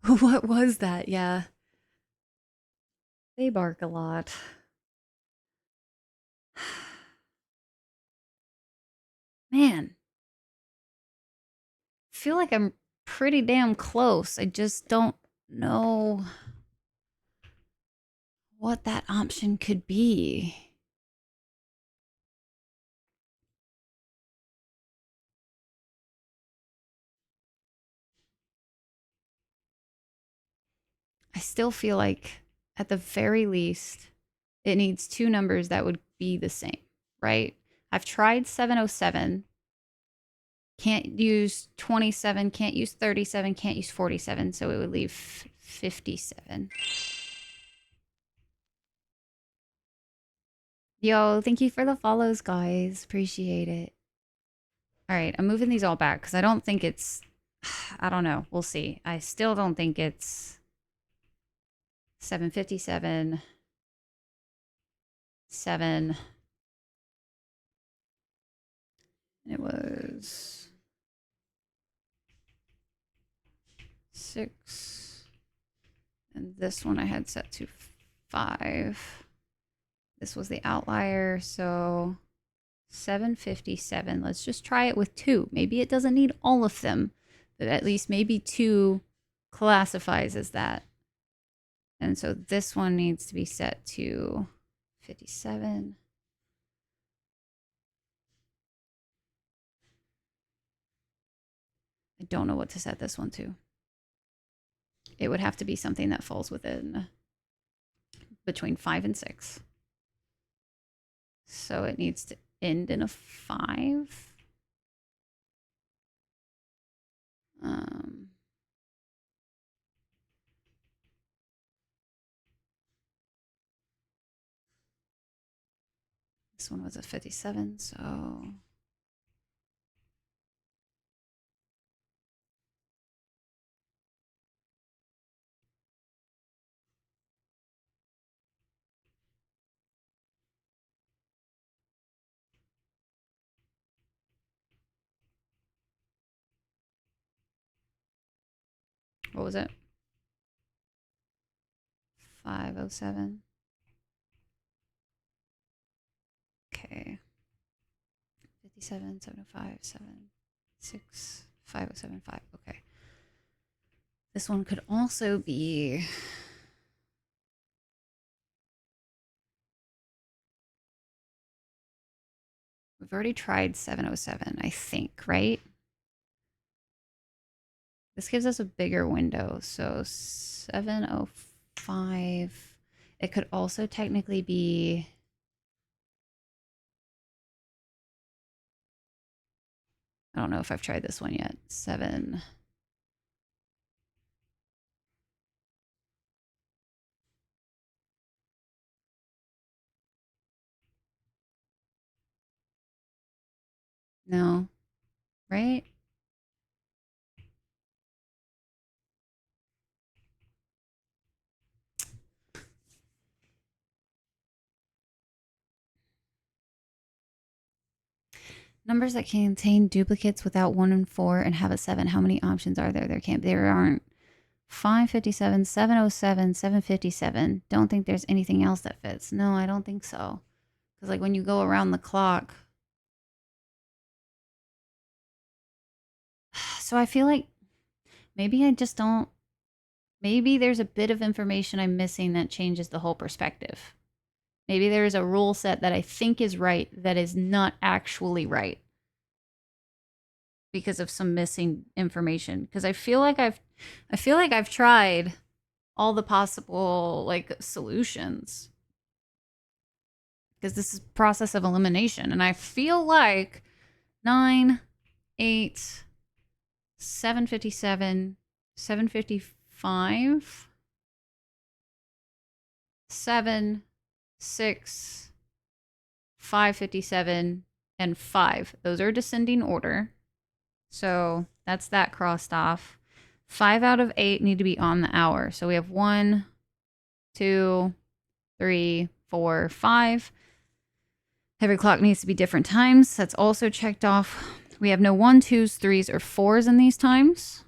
Speaker 1: What was that? Yeah. They bark a lot. Man, I feel like I'm pretty damn close. I just don't know what that option could be. I still feel like, at the very least, it needs two numbers that would be the same, right? I've tried 707. Can't use 27, can't use 37, can't use 47, so it would leave 57. Yo, thank you for the follows, guys. Appreciate it. All right, I'm moving these all back because I don't think it's... I don't know. We'll see. I still don't think it's 757, 7. It was 6. And this one I had set to 5. This was the outlier, so 757. Let's just try it with 2. Maybe it doesn't need all of them, but at least maybe 2 classifies as that. And so this one needs to be set to 57. I don't know what to set this one to. It would have to be something that falls within between 5 and 6. So it needs to end in a 5. This one was a 57, so... What was it? 507. Okay. 57, 705, 7, 6, 507, 5. Okay. This one could also be... We've already tried 707, I think, right? This gives us a bigger window. So 705. It could also technically be... I don't know if I've tried this one yet. 7... No. Right? Numbers that contain duplicates without 1 and 4 and have a 7. How many options are there? There aren't. 557, 707, 757. Don't think there's anything else that fits. No, I don't think so. Because like when you go around the clock. So I feel like maybe I just don't... Maybe there's a bit of information I'm missing that changes the whole perspective. Maybe there's a rule set that I think is right that is not actually right. because of some missing information. Because I feel like I've tried all the possible like solutions. Because this is process of elimination, and I feel like 9, 8, 757, 755, 7, 6, 557, and 5. Those are descending order. So that's that crossed off. 5 out of 8 need to be on the hour. So we have 1, 2, 3, 4, 5. Every clock needs to be different times. That's also checked off. We have no 1, 2s, 3s, or 4s in these times.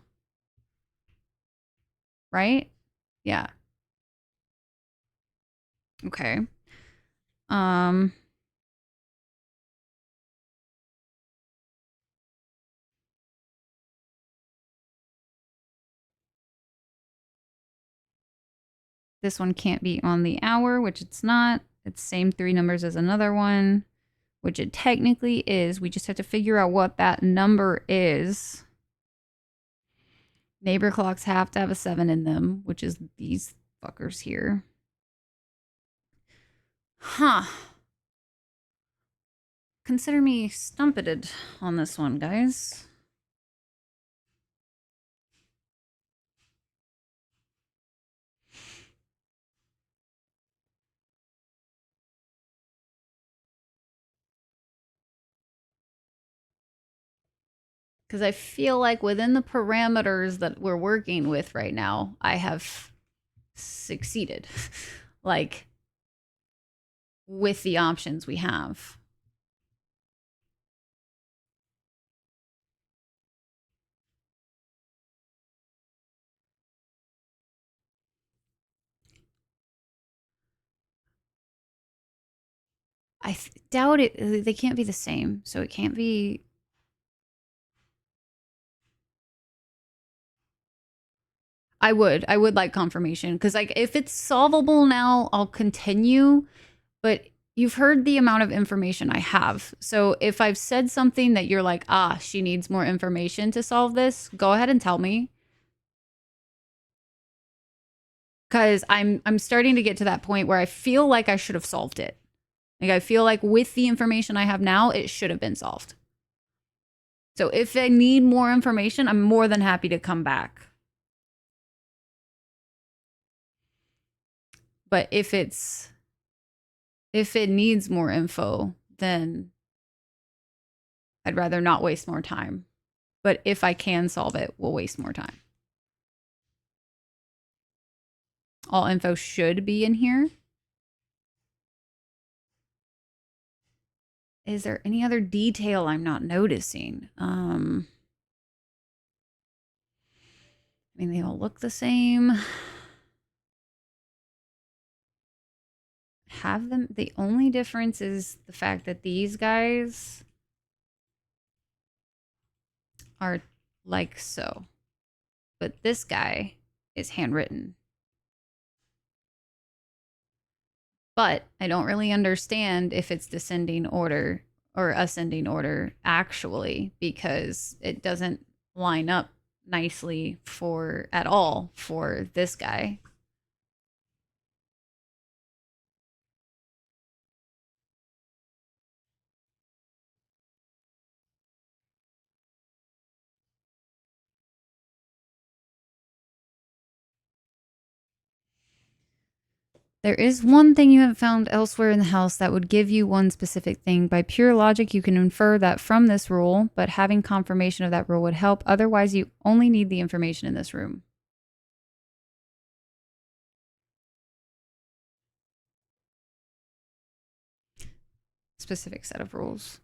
Speaker 1: Right? Yeah. Okay. This one can't be on the hour, which it's not. It's same 3 numbers as another one, which it technically is. We just have to figure out what that number is. Neighbor clocks have to have a 7 in them, which is these fuckers here. Huh. Consider me stumped on this one, guys. Because I feel like within the parameters that we're working with right now, I have succeeded. Like, with the options we have. I doubt it. They can't be the same. So it can't be. I would like confirmation. Because, like, if it's solvable now, I'll continue. But you've heard the amount of information I have. So if I've said something that you're like, ah, she needs more information to solve this, go ahead and tell me. Because I'm starting to get to that point where I feel like I should have solved it. Like, I feel like with the information I have now, it should have been solved. So if I need more information, I'm more than happy to come back. But if it needs more info, then I'd rather not waste more time. But if I can solve it, we'll waste more time. All info should be in here. Is there any other detail I'm not noticing? I mean, they all look the same. Have them. The only difference is the fact that these guys are like so. But this guy is handwritten. But I don't really understand if it's descending order or ascending order actually, because it doesn't line up nicely at all for this guy. There is one thing you haven't found elsewhere in the house that would give you one specific thing. By pure logic, you can infer that from this rule, but having confirmation of that rule would help. Otherwise, you only need the information in this room. Specific set of rules.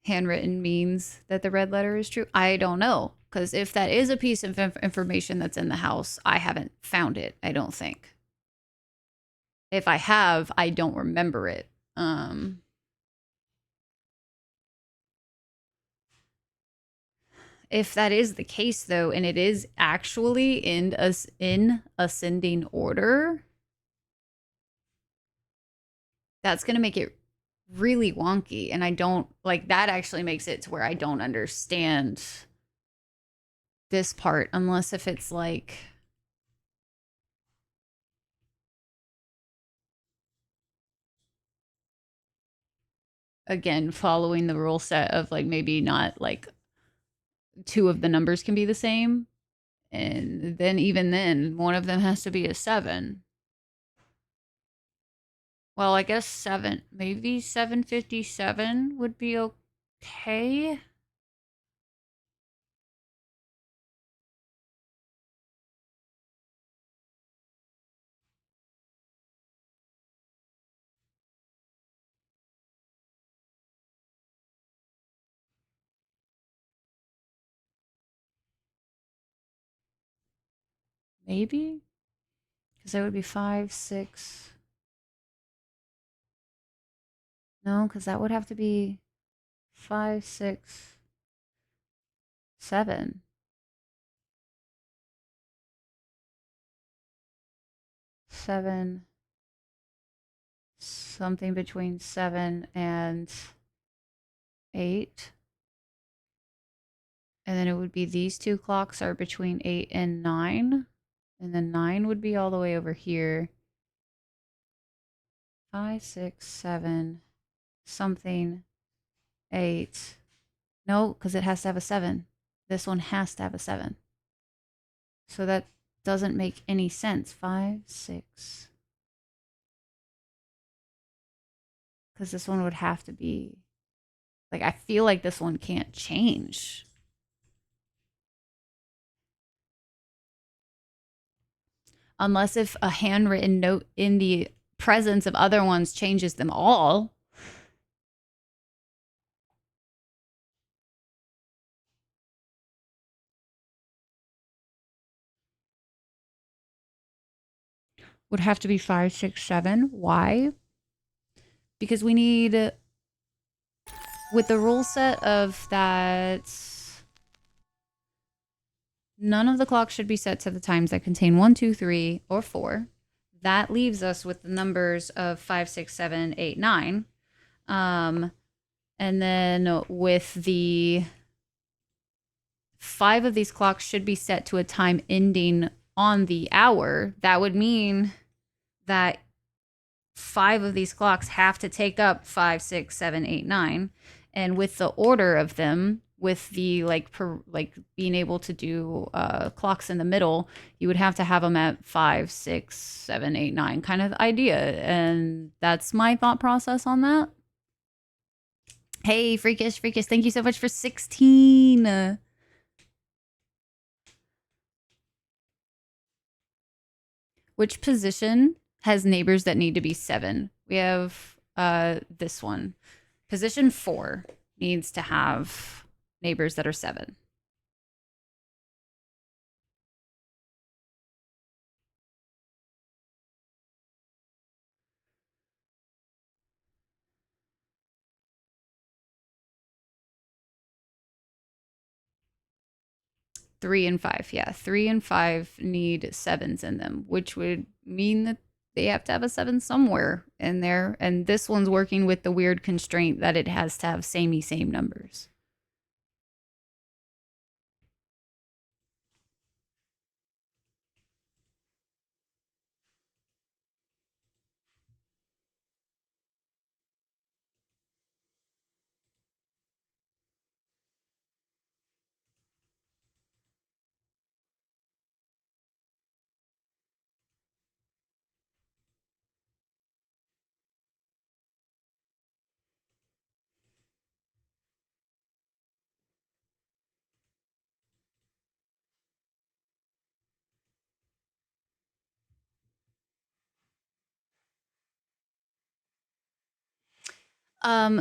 Speaker 1: Handwritten means that the red letter is true. I don't know, because if that is a piece of information that's in the house, I haven't found it, I don't think. If I have, I don't remember it. If that is the case, though, and it is actually in ascending order, that's going to make it really wonky, and I don't like that. Actually makes it to where I don't understand this part unless if it's like again following the rule set of like maybe not like two of the numbers can be the same, and then even then one of them has to be a 7. Well, I guess 7, maybe 757 would be okay. Maybe because that would be 5, 6. No, because that would have to be 5, 6, 7. Seven, something between 7 and 8. And then it would be these two clocks are between 8 and 9. And then 9 would be all the way over here. 5, 6, 7, something, 8. No, because it has to have a 7. This one has to have a 7. So that doesn't make any sense. 5, 6. Because this one would have to be. Like, I feel like this one can't change. Unless if a handwritten note in the presence of other ones changes them all. Would have to be 5, 6, 7. Why? Because we need, with the rule set of that, none of the clocks should be set to the times that contain 1, 2, 3, or 4. That leaves us with the numbers of 5, 6, 7, 8, 9. And then with the 5 of these clocks should be set to a time ending on the hour. That would mean that 5 of these clocks have to take up 5, 6, 7, 8, 9. And with the order of them, with the like being able to do clocks in the middle, you would have to have them at 5, 6, 7, 8, 9 kind of idea. And that's my thought process on that. Hey, Freakish, thank you so much for 16. Which position has neighbors that need to be 7? We have this one. Position 4 needs to have neighbors that are 7. Three and 5, yeah. 3 and 5 need 7s in them, which would mean that they have to have a 7 somewhere in there. And this one's working with the weird constraint that it has to have same numbers.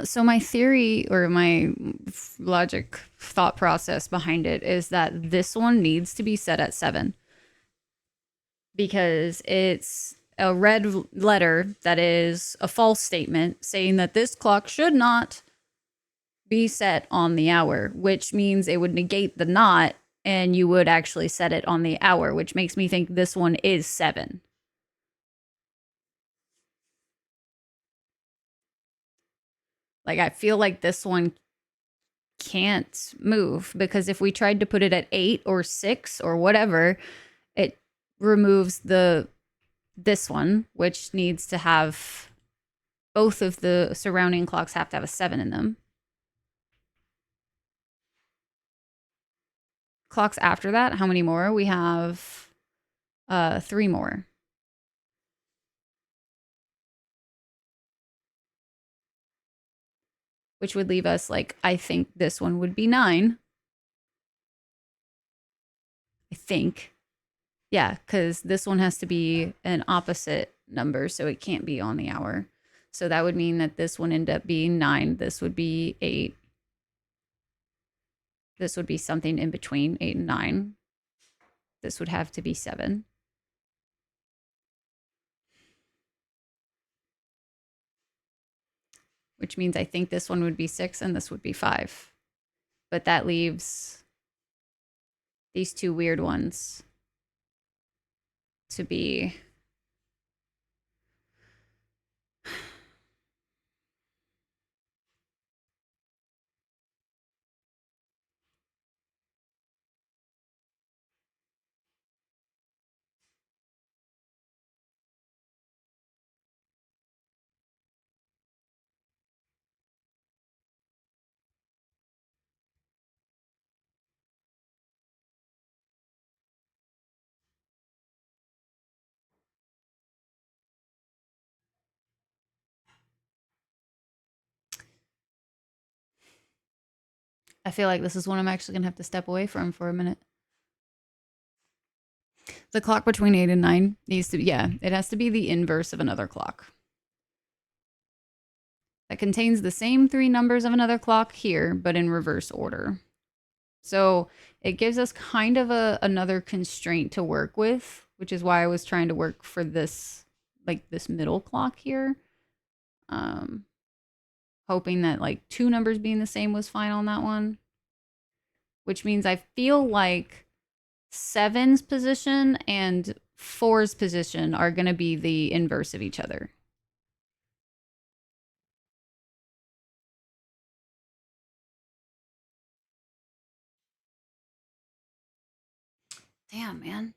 Speaker 1: So my theory or my logic thought process behind it is that this one needs to be set at 7 because it's a red letter that is a false statement saying that this clock should not be set on the hour, which means it would negate the not and you would actually set it on the hour, which makes me think this one is 7. Like I feel like this one can't move because if we tried to put it at 8 or 6 or whatever, it removes the this one, which needs to have both of the surrounding clocks have to have a 7 in them. Clocks after that, how many more? We have 3 more. Which would leave us like I think this one would be 9. I think. Yeah, because this one has to be an opposite number, so it can't be on the hour. So that would mean that this one end up being 9. This would be 8. This would be something in between 8 and 9. This would have to be 7. Which means I think this one would be 6 and this would be 5. But that leaves these two weird ones to be I feel like this is one I'm actually going to have to step away from for a minute. The clock between 8 and 9 needs to be, yeah, it has to be the inverse of another clock. That contains the same 3 numbers of another clock here, but in reverse order. So it gives us kind of another constraint to work with, which is why I was trying to work for this, like this middle clock here. Hoping that like 2 numbers being the same was fine on that one. Which means I feel like 7's position and 4's position are going to be the inverse of each other. Damn, man.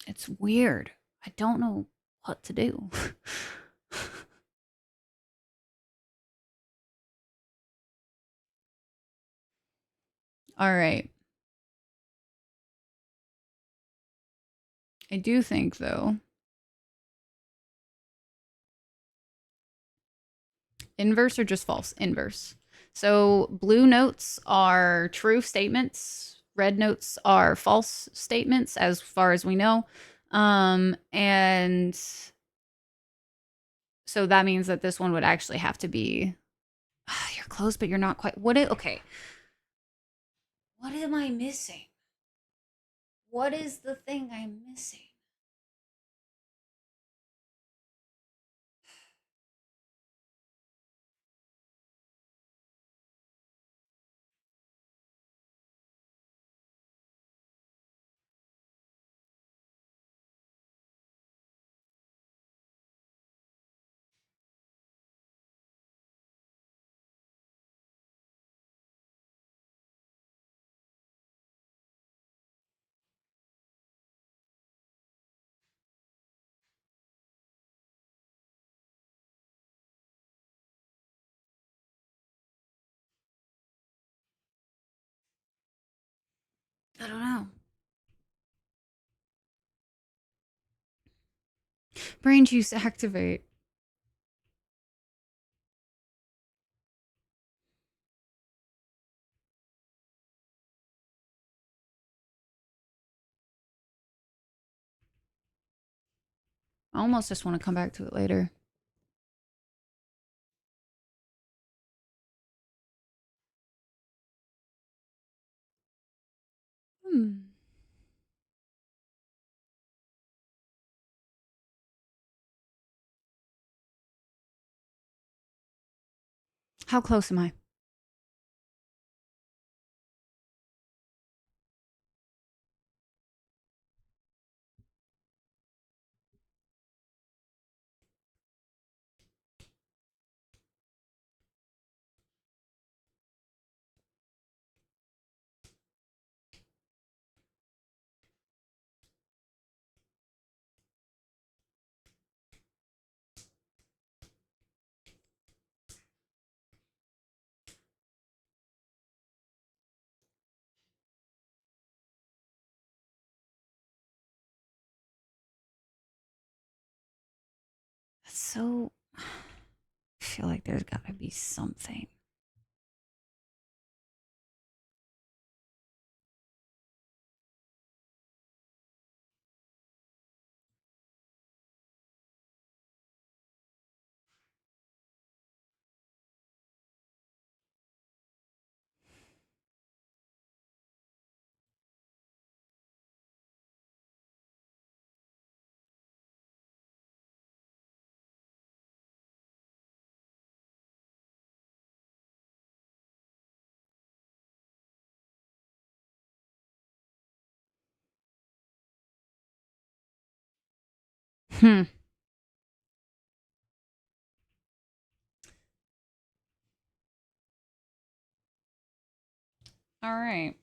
Speaker 1: It's weird. I don't know what to do. All right. I do think, though, inverse or just false? Inverse. So blue notes are true statements. Red notes are false statements, as far as we know. And so that means that this one would actually have to be. You're close, but you're not quite. Okay. What am I missing? What is the thing I'm missing? I don't know. Brain juice activate. I almost just want to come back to it later. How close am I? That's so... I feel like there's gotta be something. Hmm. All right.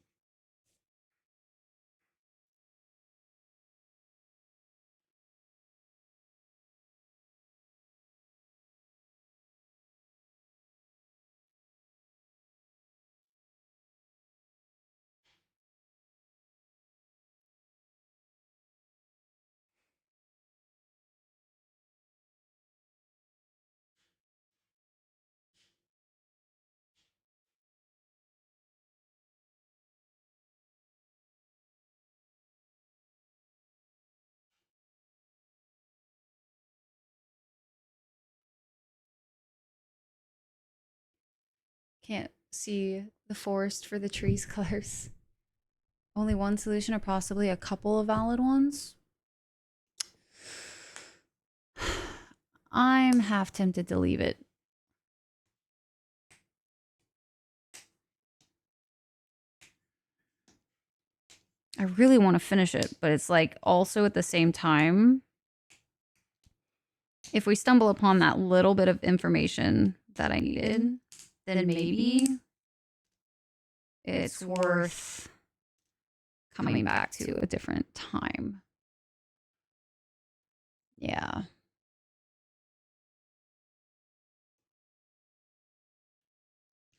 Speaker 1: Can't see the forest for the trees colors. Only one solution or possibly a couple of valid ones? I'm half tempted to leave it. I really want to finish it, but it's like also at the same time, if we stumble upon that little bit of information that I needed, then maybe it's worth coming back to a different time. Yeah.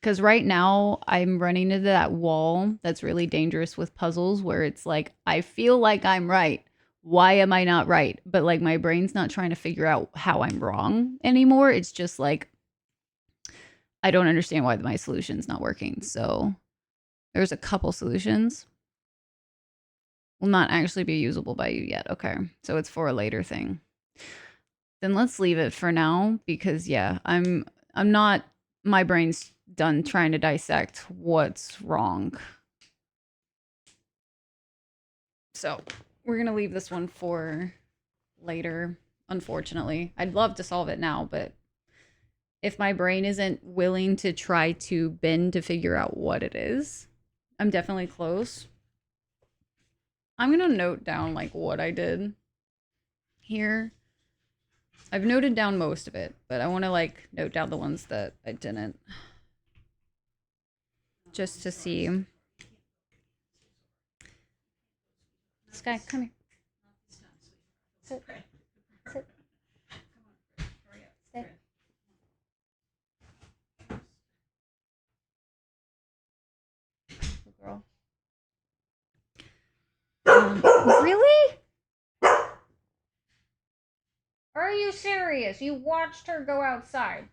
Speaker 1: Because right now I'm running into that wall that's really dangerous with puzzles where it's like, I feel like I'm right. Why am I not right? But like my brain's not trying to figure out how I'm wrong anymore. It's just like, I don't understand why my solution's not working. So there's a couple solutions. Will not actually be usable by you yet. Okay. So it's for a later thing. Then let's leave it for now because yeah, I'm not, my brain's done trying to dissect what's wrong. So we're going to leave this one for later, unfortunately. I'd love to solve it now, but if my brain isn't willing to try to bend to figure out what it is, I'm definitely close. I'm going to note down like what I did here. I've noted down most of it, but I want to like note down the ones that I didn't. Just to see. Sky, come here. Sit. Sit. Stay. Good girl. Really? Are you serious? You watched her go outside.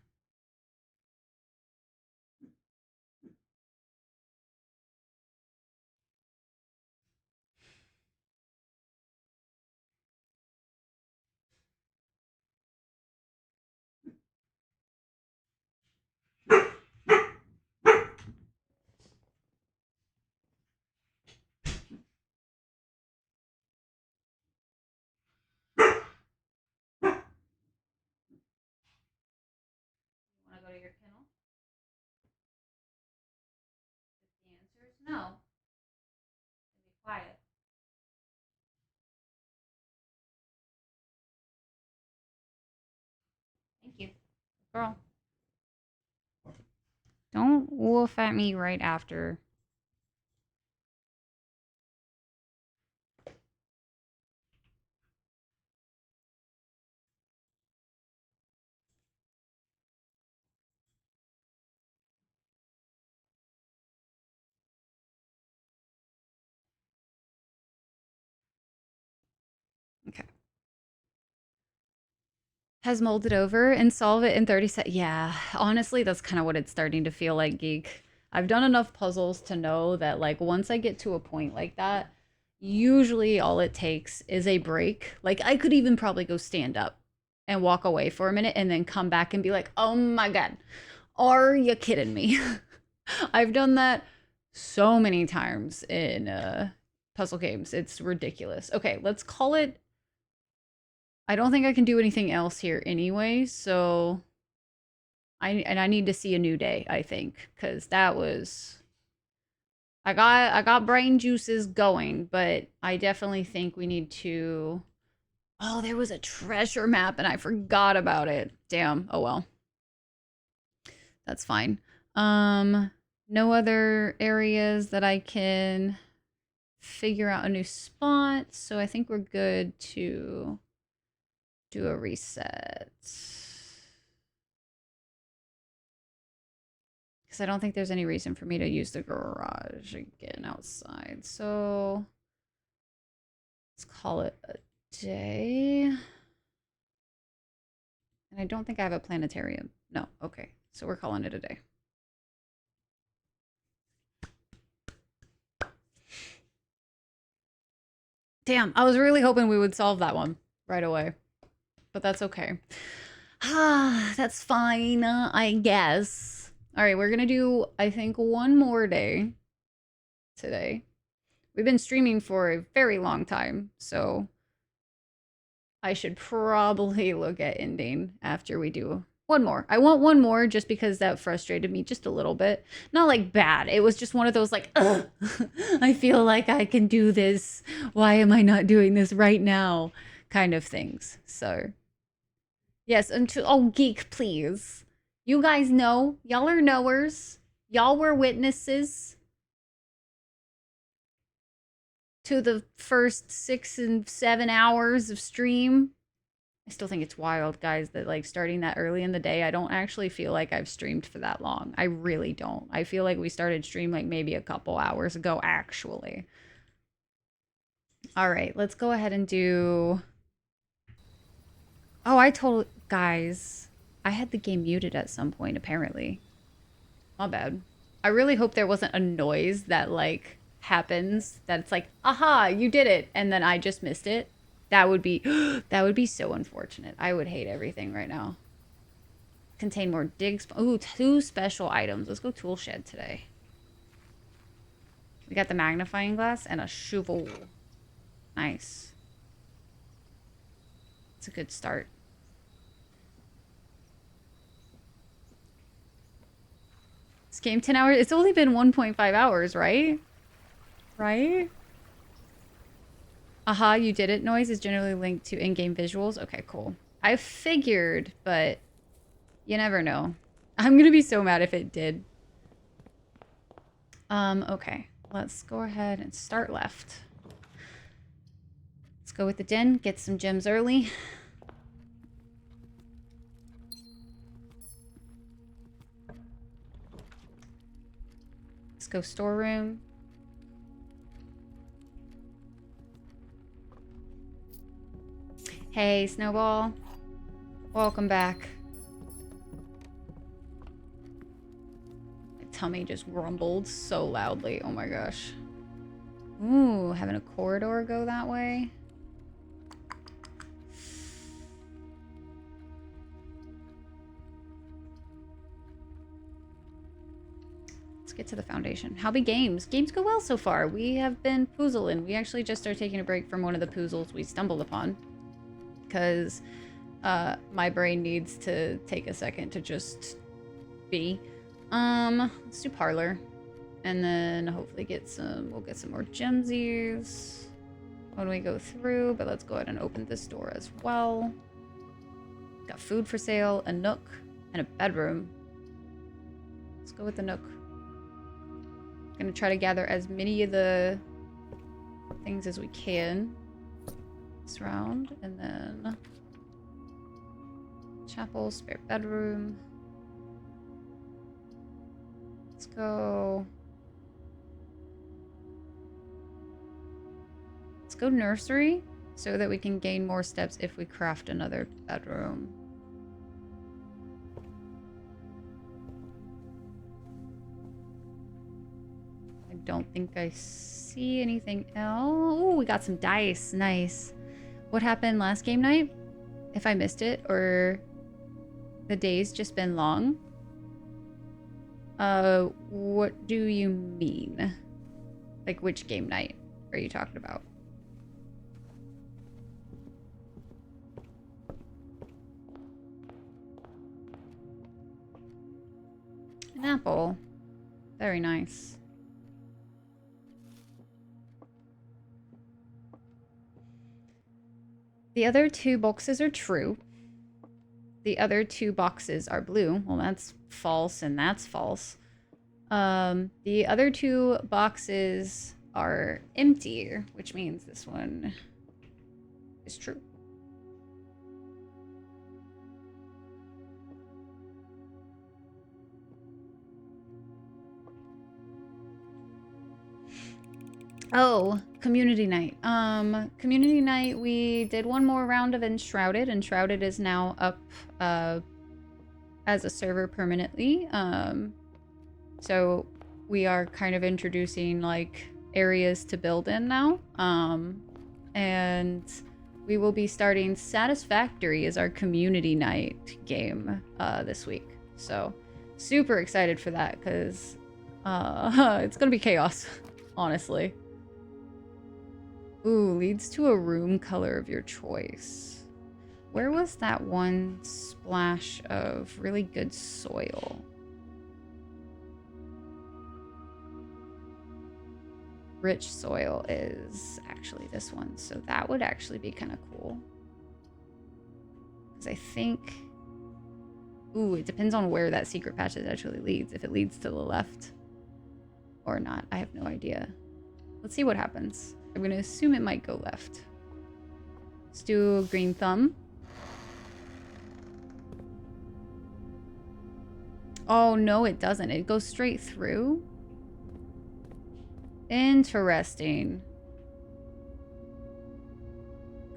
Speaker 1: Want to go to your kennel? The answer is no. Be quiet. Thank you. Girl. Don't woof at me right after. Okay. Has molded over and solve it in 30 seconds. Yeah, honestly, that's kind of what it's starting to feel like, Geek. I've done enough puzzles to know that, like, once I get to a point like that, usually all it takes is a break. Like, I could even probably go stand up and walk away for a minute and then come back and be like, oh my God, are you kidding me? I've done that so many times in puzzle games. It's ridiculous. Okay, let's call it. I don't think I can do anything else here anyway, so I need to see a new day, I think, cuz that was I got brain juices going, but I definitely think we need to. Oh, there was a treasure map and I forgot about it. Damn. Oh well. That's fine. No other areas that I can figure out a new spot, so I think we're good to do a reset. Because I don't think there's any reason for me to use the garage again outside. So let's call it a day. And I don't think I have a planetarium. No, okay. So we're calling it a day. Damn, I was really hoping we would solve that one right away. But that's okay. Ah, that's fine, I guess. All right, we're gonna do, I think, one more day today. We've been streaming for a very long time, so I should probably look at ending after we do one more. I want one more just because that frustrated me just a little bit. Not like bad. It was just one of those like, ugh, I feel like I can do this. Why am I not doing this right now? Kind of things. So, yes, oh, Geek, please. You guys know. Y'all are knowers. Y'all were witnesses to the first 6 and 7 hours of stream. I still think it's wild, guys, that like starting that early in the day, I don't actually feel like I've streamed for that long. I really don't. I feel like we started stream like maybe a couple hours ago, actually. All right, let's go ahead and do. Oh, I totally. Guys, I had the game muted at some point, apparently. My bad. I really hope there wasn't a noise that like happens that's like, aha, you did it, and then I just missed it. That would be that would be so unfortunate. I would hate everything right now. Contain more digs. Ooh, 2 special items. Let's go tool shed today. We got the magnifying glass and a shovel. Nice. It's a good start. This game 10 hours. It's only been 1.5 hours, right? Right? Aha, you did it. Noise is generally linked to in-game visuals. Okay, cool. I figured, but you never know. I'm gonna be so mad if it did. Okay. Let's go ahead and start left. Let's go with the den, get some gems early. Let's go storeroom. Hey, Snowball. Welcome back. My tummy just grumbled so loudly. Oh my gosh. Ooh, having a corridor go that way. Let's get to the foundation. How be games? Games go well so far. We have been poozling. We actually just started taking a break from one of the poozles we stumbled upon. Because my brain needs to take a second to just be. Let's do parlor. And then hopefully we'll get some more gemsies when we go through, but let's go ahead and open this door as well. Got food for sale, a nook, and a bedroom. Let's go with the nook. Gonna try to gather as many of the things as we can this round, and then chapel, spare bedroom. Let's go. Let's go nursery so that we can gain more steps if we craft another bedroom. don't think I see anything else. Oh, we got some dice. Nice. What happened last game night? If I missed it, or the day's just been long? What do you mean? Like, which game night are you talking about? An apple. Very nice. The other 2 boxes are true. The other 2 boxes are blue. Well, that's false and that's false. The other 2 boxes are empty, which means this one is true. Oh, community night. Community night, we did one more round of Enshrouded. Enshrouded is now up as a server permanently. So we are kind of introducing like areas to build in now. And we will be starting Satisfactory as our community night game this week. So super excited for that because it's gonna be chaos, honestly. Ooh, leads to a room color of your choice. Where was that one splash of really good soil? Rich soil is actually this one, so that would actually be kind of cool. Because I think... Ooh, it depends on where that secret passage actually leads. If it leads to the left or not, I have no idea. Let's see what happens. I'm going to assume it might go left. Let's do green thumb. Oh, no, it doesn't. It goes straight through. Interesting.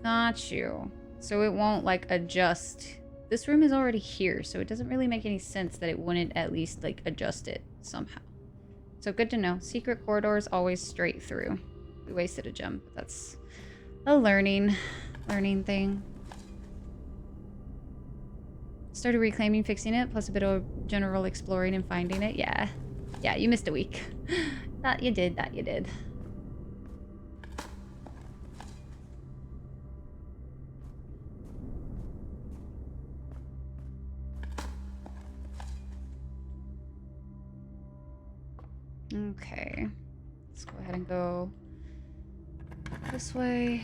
Speaker 1: Got you. So it won't, like, adjust. This room is already here, so it doesn't really make any sense that it wouldn't at least, like, adjust it somehow. So good to know. Secret corridor is always straight through. We wasted a gem, but that's a learning thing. Started reclaiming, fixing it, plus a bit of general exploring and finding it. Yeah. Yeah, you missed a week. That you did, that you did. Okay. Let's go ahead and go this way.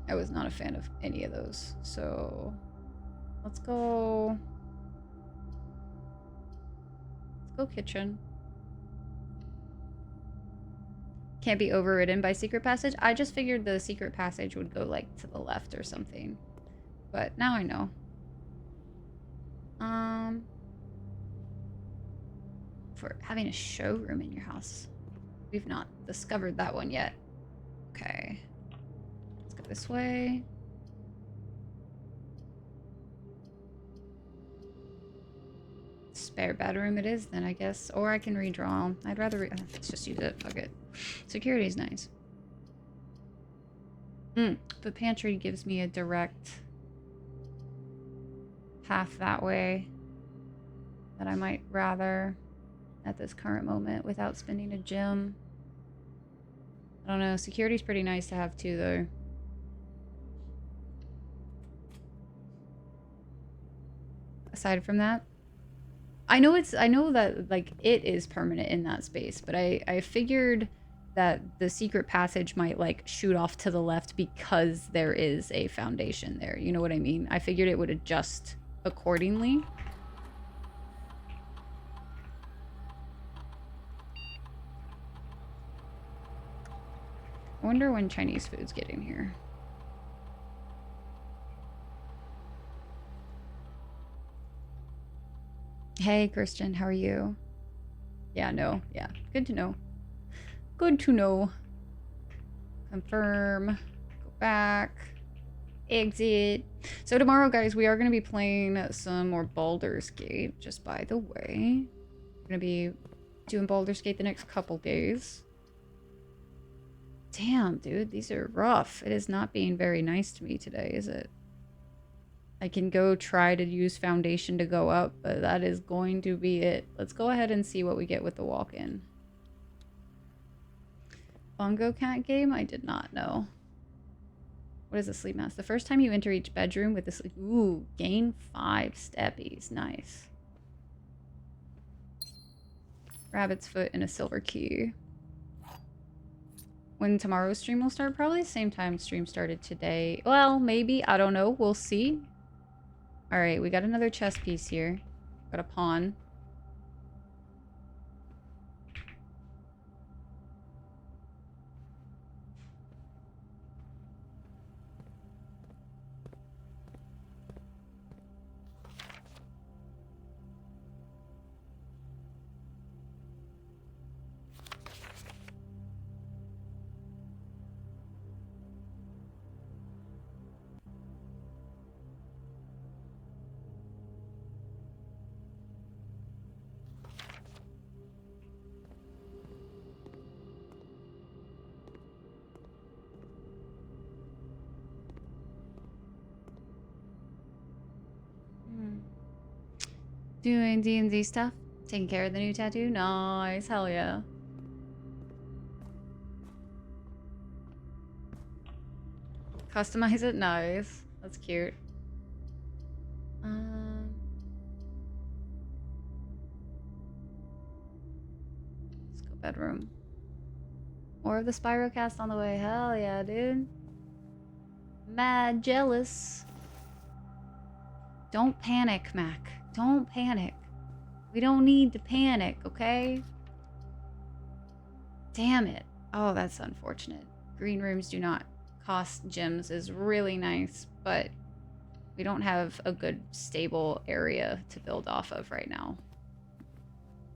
Speaker 1: I was not a fan of any of those, so let's go kitchen. Can't be overridden by secret passage. I just figured the secret passage would go like to the left or something, but now I know. For having a showroom in your house, we've not discovered that one yet. Okay. Let's go this way. Spare bedroom it is then, I guess. Or I can redraw. I'd rather let's just use it. Fuck it. Security is nice. But pantry gives me a direct path that way that I might rather at this current moment without spending a gem. I don't know. Security's pretty nice to have too, though. Aside from that, I know that like it is permanent in that space, but I figured that the secret passage might like shoot off to the left because there is a foundation there. You know what I mean? I figured it would adjust accordingly. I wonder when Chinese food's getting here. Hey, Christian, how are you? Yeah, no. Yeah, good to know. Good to know. Confirm. Go back. Exit. So tomorrow, guys, we are going to be playing some more Baldur's Gate, just by the way. We're going to be doing Baldur's Gate the next couple days. Damn, dude, these are rough. It is not being very nice to me today, is it? I can go try to use Foundation to go up, but that is going to be it. Let's go ahead and see what we get with the walk-in. Bongo Cat game? I did not know. What is a sleep mask? The first time you enter each bedroom with this... Ooh, gain 5 steppies. Nice. Rabbit's foot and a silver key. When tomorrow's stream will start? Probably the same time stream started today. Well, maybe. I don't know. We'll see. Alright, we got another chess piece here. Got a pawn. Doing D&D stuff. Taking care of the new tattoo. Nice. Hell yeah. Customize it. Nice. That's cute. Let's go bedroom. More of the Spirocast on the way. Hell yeah, dude. Mad jealous. Don't panic, Mac. Don't panic. We don't need to panic, okay? Damn it. Oh, that's unfortunate. Green rooms do not cost gems is really nice, but we don't have a good stable area to build off of right now.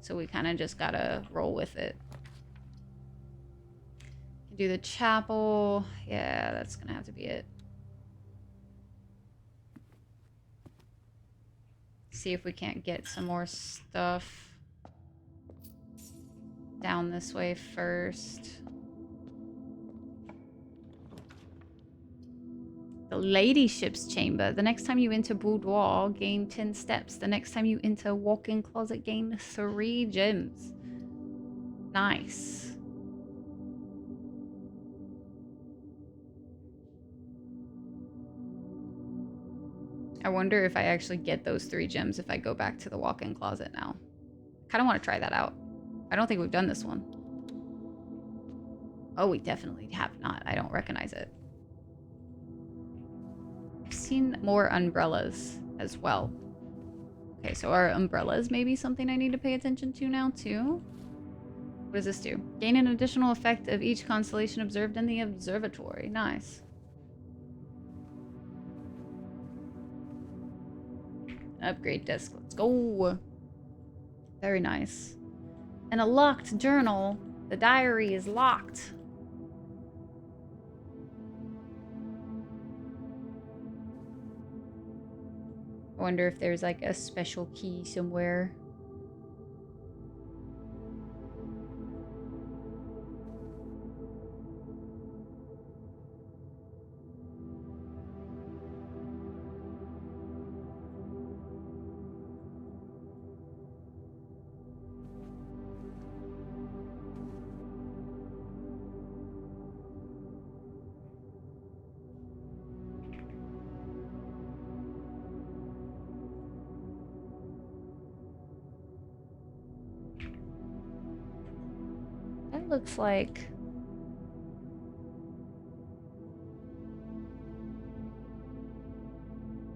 Speaker 1: So we kind of just gotta roll with it. Can do the chapel. Yeah, that's gonna have to be it. See if we can't get some more stuff down this way first. The ladyship's chamber. The next time you enter boudoir, gain 10 steps. The next time you enter walk-in closet, gain 3 gems. Nice. I wonder if I actually get those 3 gems if I go back to the walk-in closet now. Kind of want to try that out. I don't think we've done this one. Oh, we definitely have not. I don't recognize it. I've seen more umbrellas as well. Okay, so are umbrellas maybe something I need to pay attention to now too? What does this do? Gain an additional effect of each constellation observed in the observatory. Nice. Upgrade disc. Let's go. Very nice. And a locked journal. The diary is locked. I wonder if there's like a special key somewhere. That looks like...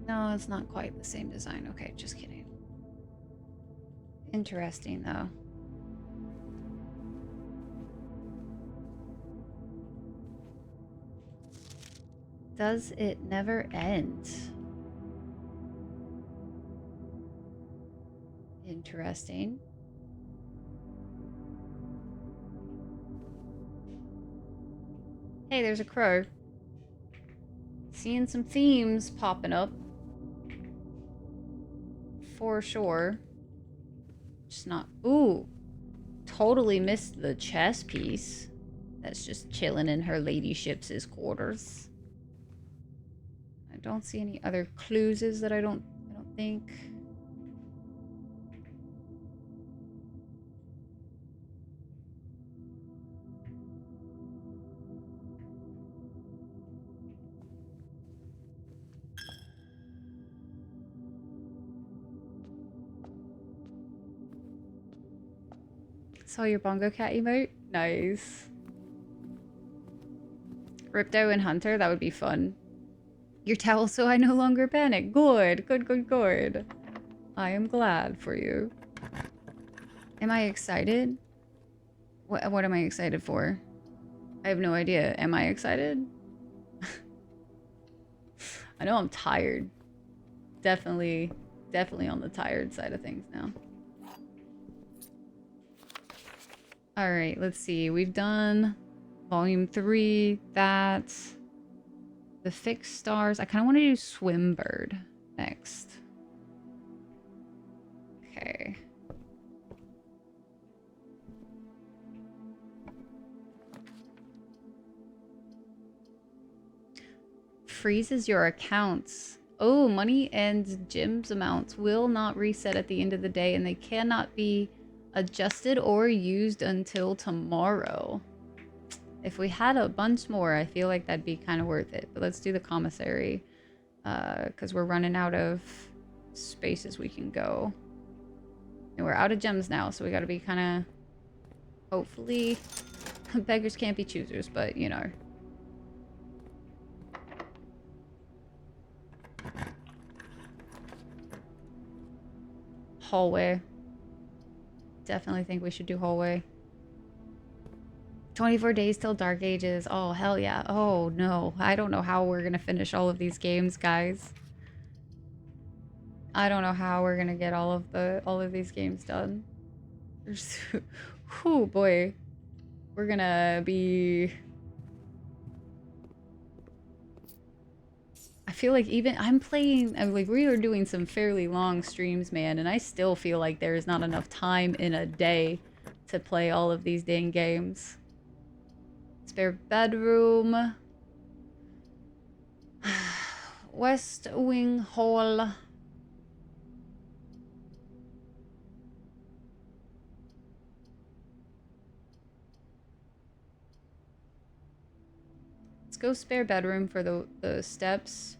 Speaker 1: No, it's not quite the same design. Okay, just kidding. Interesting, though. Does it never end? Interesting. Hey, there's a crow. Seeing some themes popping up. For sure. Just not... Ooh. Totally missed the chess piece. That's just chilling in her ladyship's quarters. I don't see any other clues that I don't think. Saw your bongo cat emote? Nice. Ripto and Hunter, that would be fun. Your towel so I no longer panic. Good, good, good, good. I am glad for you. Am I excited? What am I excited for? I have no idea. Am I excited? I know I'm tired. Definitely on the tired side of things now. Alright, let's see. We've done volume 3, that. The fixed stars. I kind of want to do Swimbird next. Okay. Freezes your accounts. Oh, money and gems amounts will not reset at the end of the day, and they cannot be adjusted or used until tomorrow. If we had a bunch more, I feel like that'd be kind of worth it. But let's do the commissary, because we're running out of spaces we can go. And we're out of gems now, so we gotta be kind of... Hopefully... Beggars can't be choosers, but, you know. Hallway. Definitely think we should do hallway. 24 days till Dark Ages. Oh, hell yeah. Oh, no. I don't know how we're gonna finish all of these games, guys. I don't know how we're gonna get all of these games done. Whew, boy. We're gonna be... I feel like even... I'm playing... like, we are doing some fairly long streams, man, and I still feel like there is not enough time in a day to play all of these dang games. Spare bedroom. West Wing Hall. Let's go spare bedroom for the steps.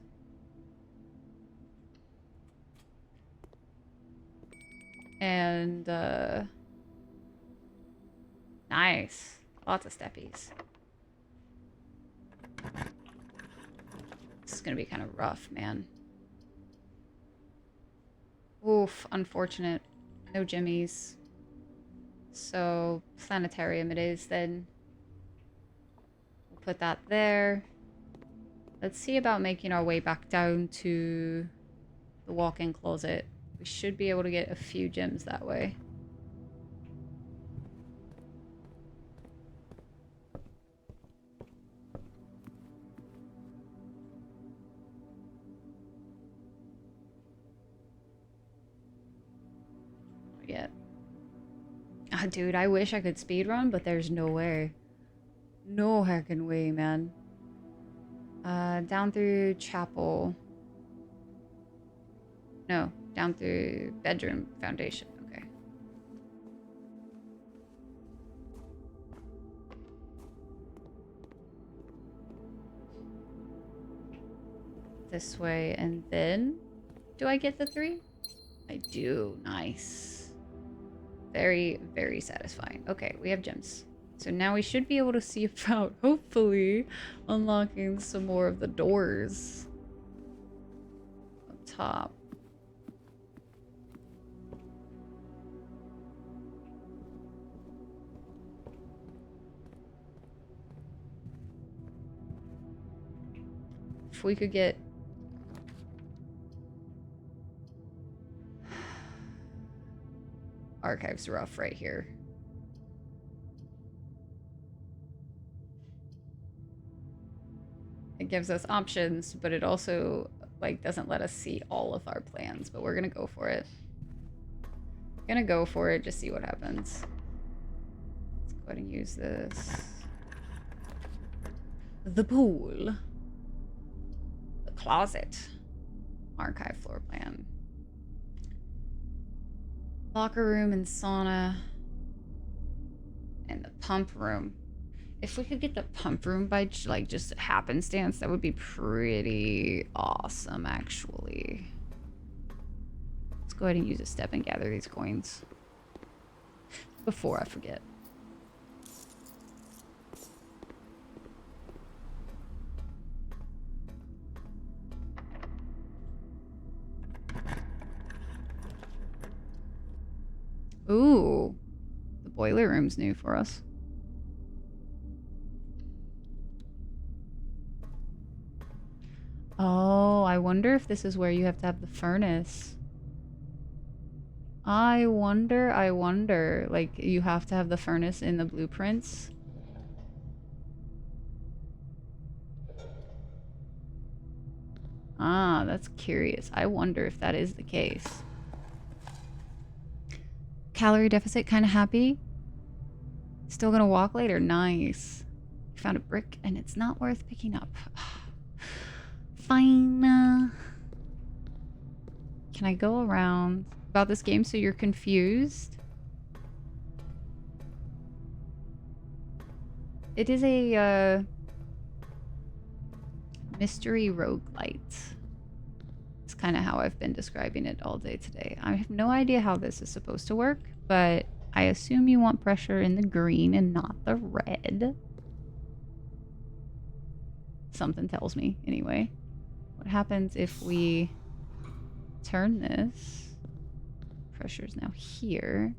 Speaker 1: And, nice. Lots of steppies. This is gonna be kind of rough, man. Oof, unfortunate. No jimmies. So, planetarium it is then. We'll put that there. Let's see about making our way back down to the walk-in closet. We should be able to get a few gems that way. Yeah. Oh, dude, I wish I could speedrun, but there's no way. No heckin' way, man. Down through chapel. No, down through bedroom foundation. Okay. This way, and then... Do I get the 3? I do. Nice. Very, very satisfying. Okay, we have gems. So now we should be able to see about, hopefully, unlocking some more of the doors. Up top. If we could get... Archive's rough right here. gives us options, but it also like doesn't let us see all of our plans, but we're gonna go for it. Gonna go for it, just see what happens. Let's go ahead and use this. The pool. The closet. Archive floor plan. Locker room and sauna. And the pump room. If we could get the pump room by like just happenstance, that would be pretty awesome, actually. Let's go ahead and use a step and gather these coins before I forget. Ooh, the boiler room's new for us. Oh, I wonder if this is where you have to have the furnace. I wonder. Like, you have to have the furnace in the blueprints. Ah, that's curious. I wonder if that is the case. Calorie deficit, kind of happy. Still gonna walk later. Nice. Found a brick and it's not worth picking up. Fine. Can I go around about this game so you're confused? It is a mystery roguelite. It's kind of how I've been describing it all day today. I have no idea how this is supposed to work, but I assume you want pressure in the green and not the red. Something tells me, anyway. What happens if we turn this? Pressure's now here.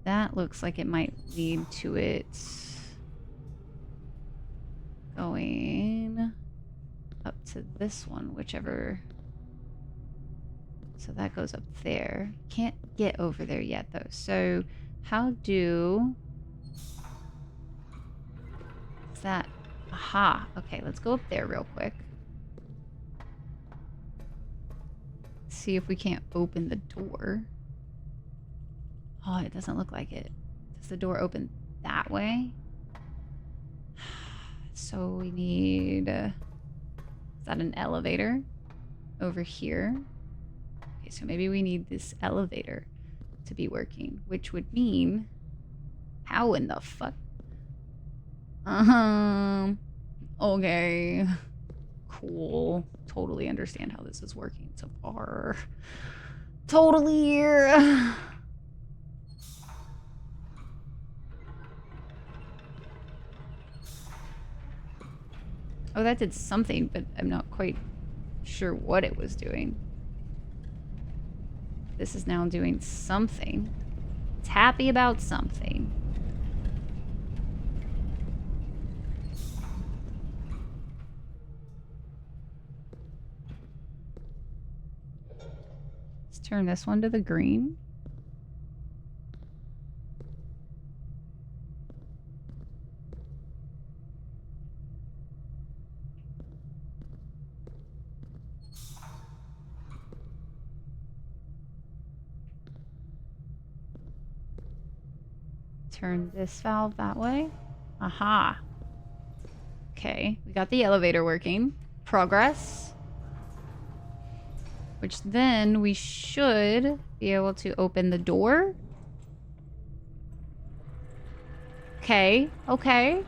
Speaker 1: That looks like it might lead to it going up to this one, whichever. So that goes up there. Can't get over there yet, though. So how do... Is that... Aha. Okay, let's go up there real quick. See if we can't open the door. Oh, it doesn't look like it. Does the door open that way? So we need... is that an elevator? Over here? Okay, so maybe we need this elevator to be working, which would mean... How in the fuck? Okay. Cool. Totally understand how this is working so far. Totally. Oh, that did something, but I'm not quite sure what it was doing. This is now doing something. It's happy about something. Let's turn this one to the green. Turn this valve that way. Aha. Okay, we got the elevator working. Progress. Which then we should be able to open the door. Okay, okay.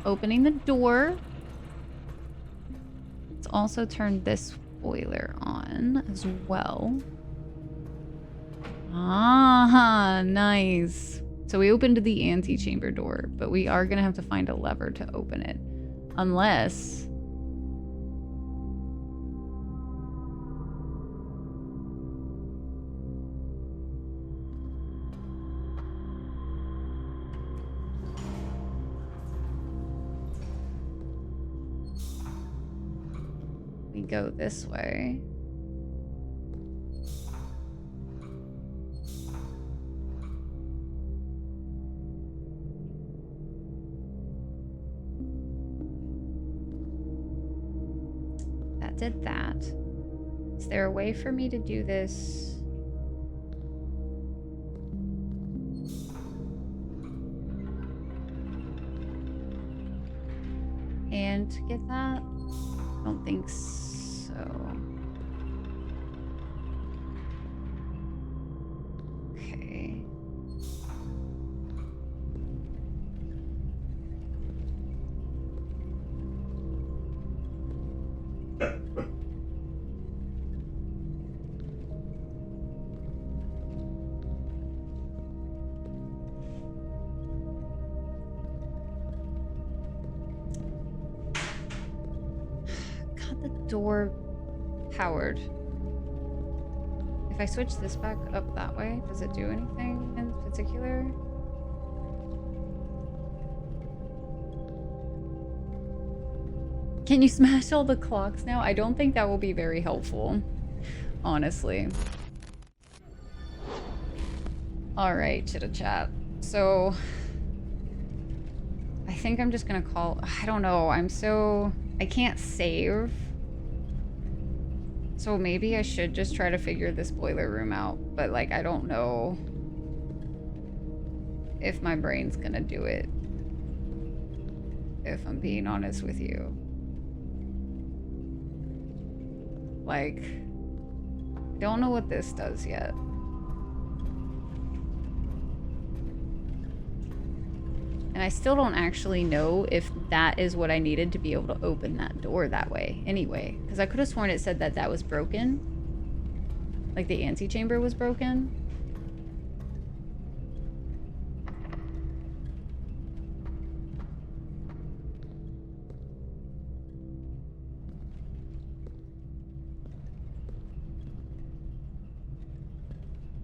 Speaker 1: Opening the door. Let's also turn this boiler on as well. Ah, nice. So we opened the antechamber door, but we are going to have to find a lever to open it. Unless... we go this way. that did that. Is there a way for me to do this? And to get that? I don't think so. Okay. Got the door powered. If I switch this back up that way, does it do anything in particular? Can you smash all the clocks now? I don't think that will be very helpful, honestly. Alright, chitter chat. So, I think I'm just gonna call... I don't know, I can't save. So maybe I should just try to figure this boiler room out. But, like, I don't know if my brain's gonna do it. If I'm being honest with you. Like, I don't know what this does yet. And I still don't actually know if that is what I needed to be able to open that door that way anyway. Because I could have sworn it said that that was broken. Like the antechamber was broken.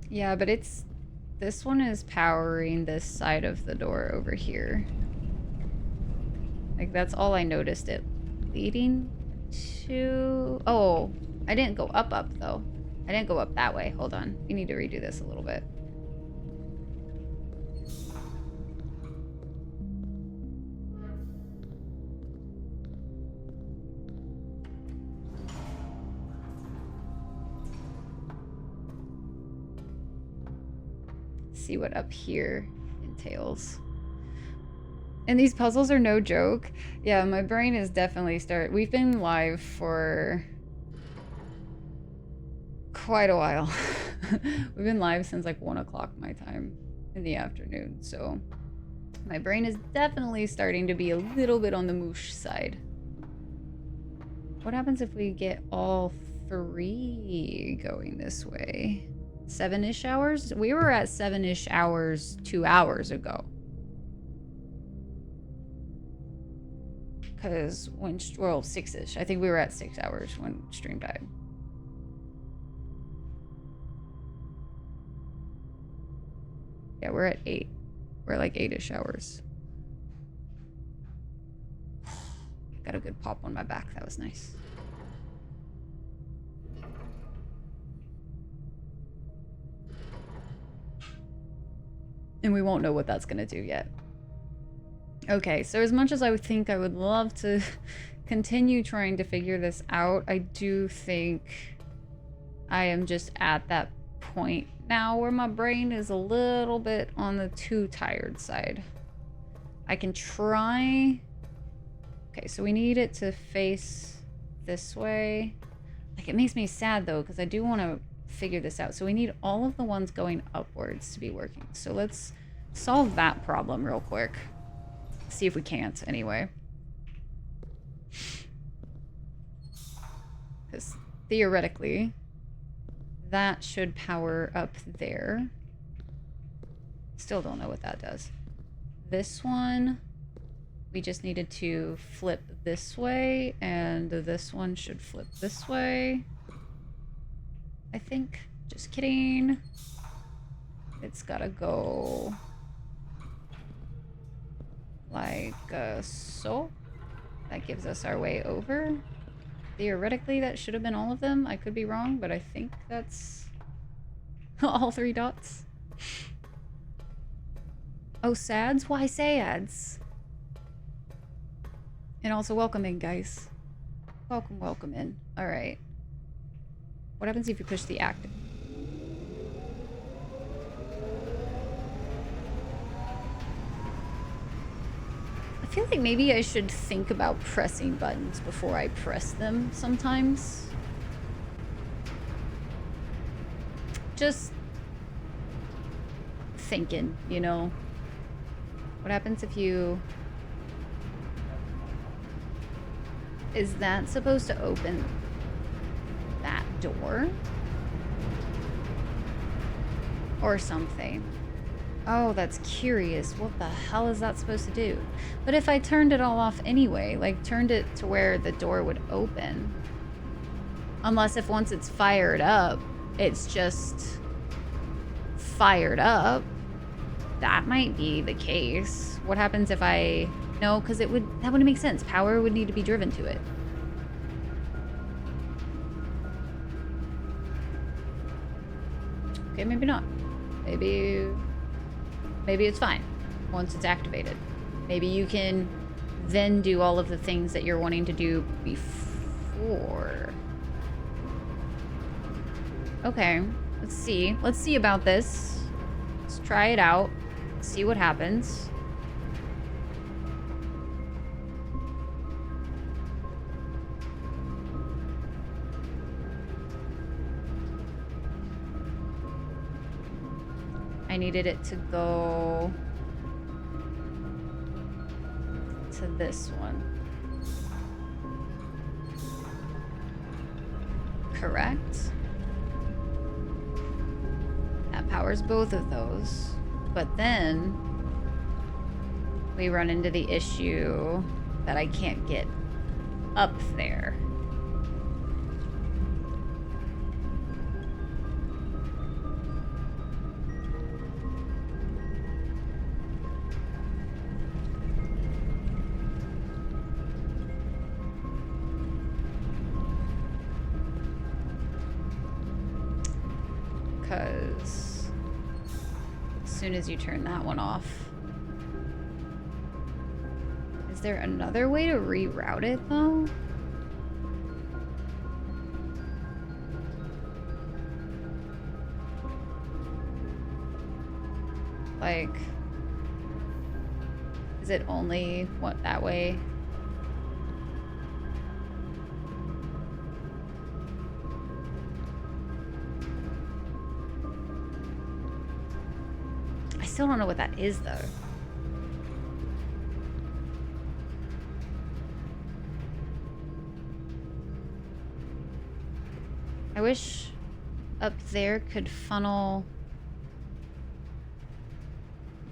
Speaker 1: Yeah, but it's... This one is powering this side of the door over here. Like, that's all I noticed it leading to... Oh, I didn't go up, though. I didn't go up that way. Hold on. We need to redo this a little bit. See what up here entails. And these puzzles are no joke. Yeah, my brain is definitely we've been live for quite a while. We've been live since like 1 o'clock my time in the afternoon, so my brain is definitely starting to be a little bit on the moosh side. What happens if we get all 3 going this way? 7-ish hours? We were at 7-ish hours 2 hours ago. Because when, well, 6-ish. I think we were at 6 hours when stream died. Yeah, we're at 8. We're like 8-ish hours. Got a good pop on my back. That was nice. And we won't know what that's gonna do yet. Okay, so as much as I would think I would love to continue trying to figure this out, I do think I am just at that point now where my brain is a little bit on the too tired side. I can try... Okay, so we need it to face this way. Like, it makes me sad though, because I do want to figure this out. So we need all of the ones going upwards to be working. So let's solve that problem real quick. See if we can't, anyway. Because theoretically, that should power up there. Still don't know what that does. This one, we just needed to flip this way, and this one should flip this way. I think. Just kidding. It's gotta go like so. That gives us our way over. Theoretically, that should have been all of them. I could be wrong, but I think that's all 3 dots. Oh, sads? Why sads? And also welcome in, guys. Welcome, welcome in. All right. What happens if you push the active? I feel like maybe I should think about pressing buttons before I press them sometimes. Just thinking, you know? What happens if you... Is that supposed to open that door? Or something? Oh, that's curious. What the hell is that supposed to do? But if I turned it all off anyway, like turned it to where the door would open. Unless if once it's fired up, it's just fired up. That might be the case. What happens if I... No, because that wouldn't make sense. Power would need to be driven to it. Okay, maybe not. Maybe it's fine once it's activated. Maybe you can then do all of the things that you're wanting to do before. Okay, let's see. Let's see about this. Let's try it out. See what happens. I needed it to go to this one. Correct. That powers both of those. But then we run into the issue that I can't get up there. Because as soon as you turn that one off, is there another way to reroute it though? Like, is it only what that way? I still don't know what that is though. I wish up there could funnel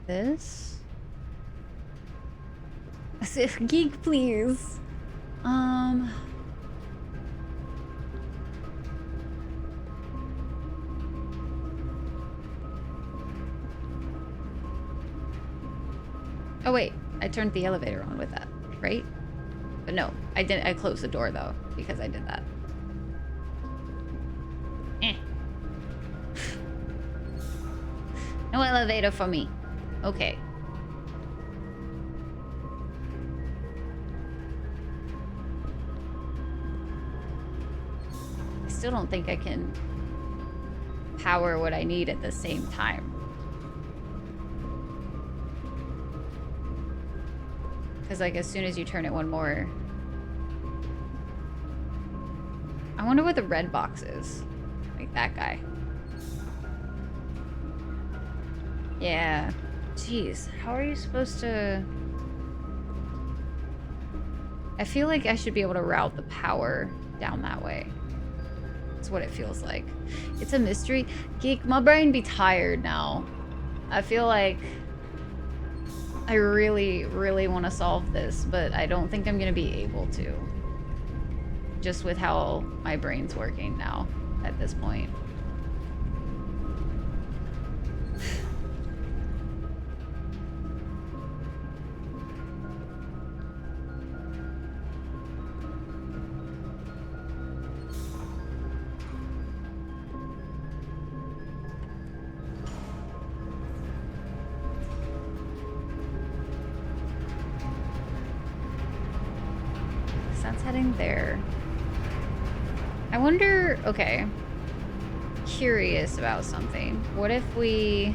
Speaker 1: this. Geek, please. Oh wait, I turned the elevator on with that, right? But no, I didn't. I closed the door though because I did that. No elevator for me. Okay. I still don't think I can power what I need at the same time. Because like as soon as you turn it one more. I wonder what the red box is. Like that guy. Yeah. Jeez, how are you supposed to... I feel like I should be able to route the power down that way. That's what it feels like. It's a mystery. Geek, my brain be tired now. I feel like I really, really want to solve this, but I don't think I'm going to be able to. Just with how my brain's working now at this point. That's heading there. I wonder, okay. Curious about something. What if we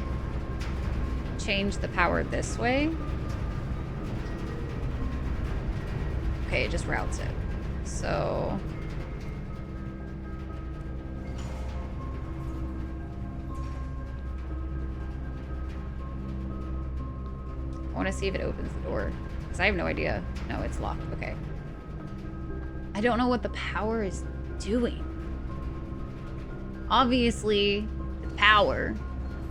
Speaker 1: change the power this way? Okay, it just routes it. So... I want to see if it opens the door. Because I have no idea. No, it's locked. Okay. I don't know what the power is doing. Obviously, the power,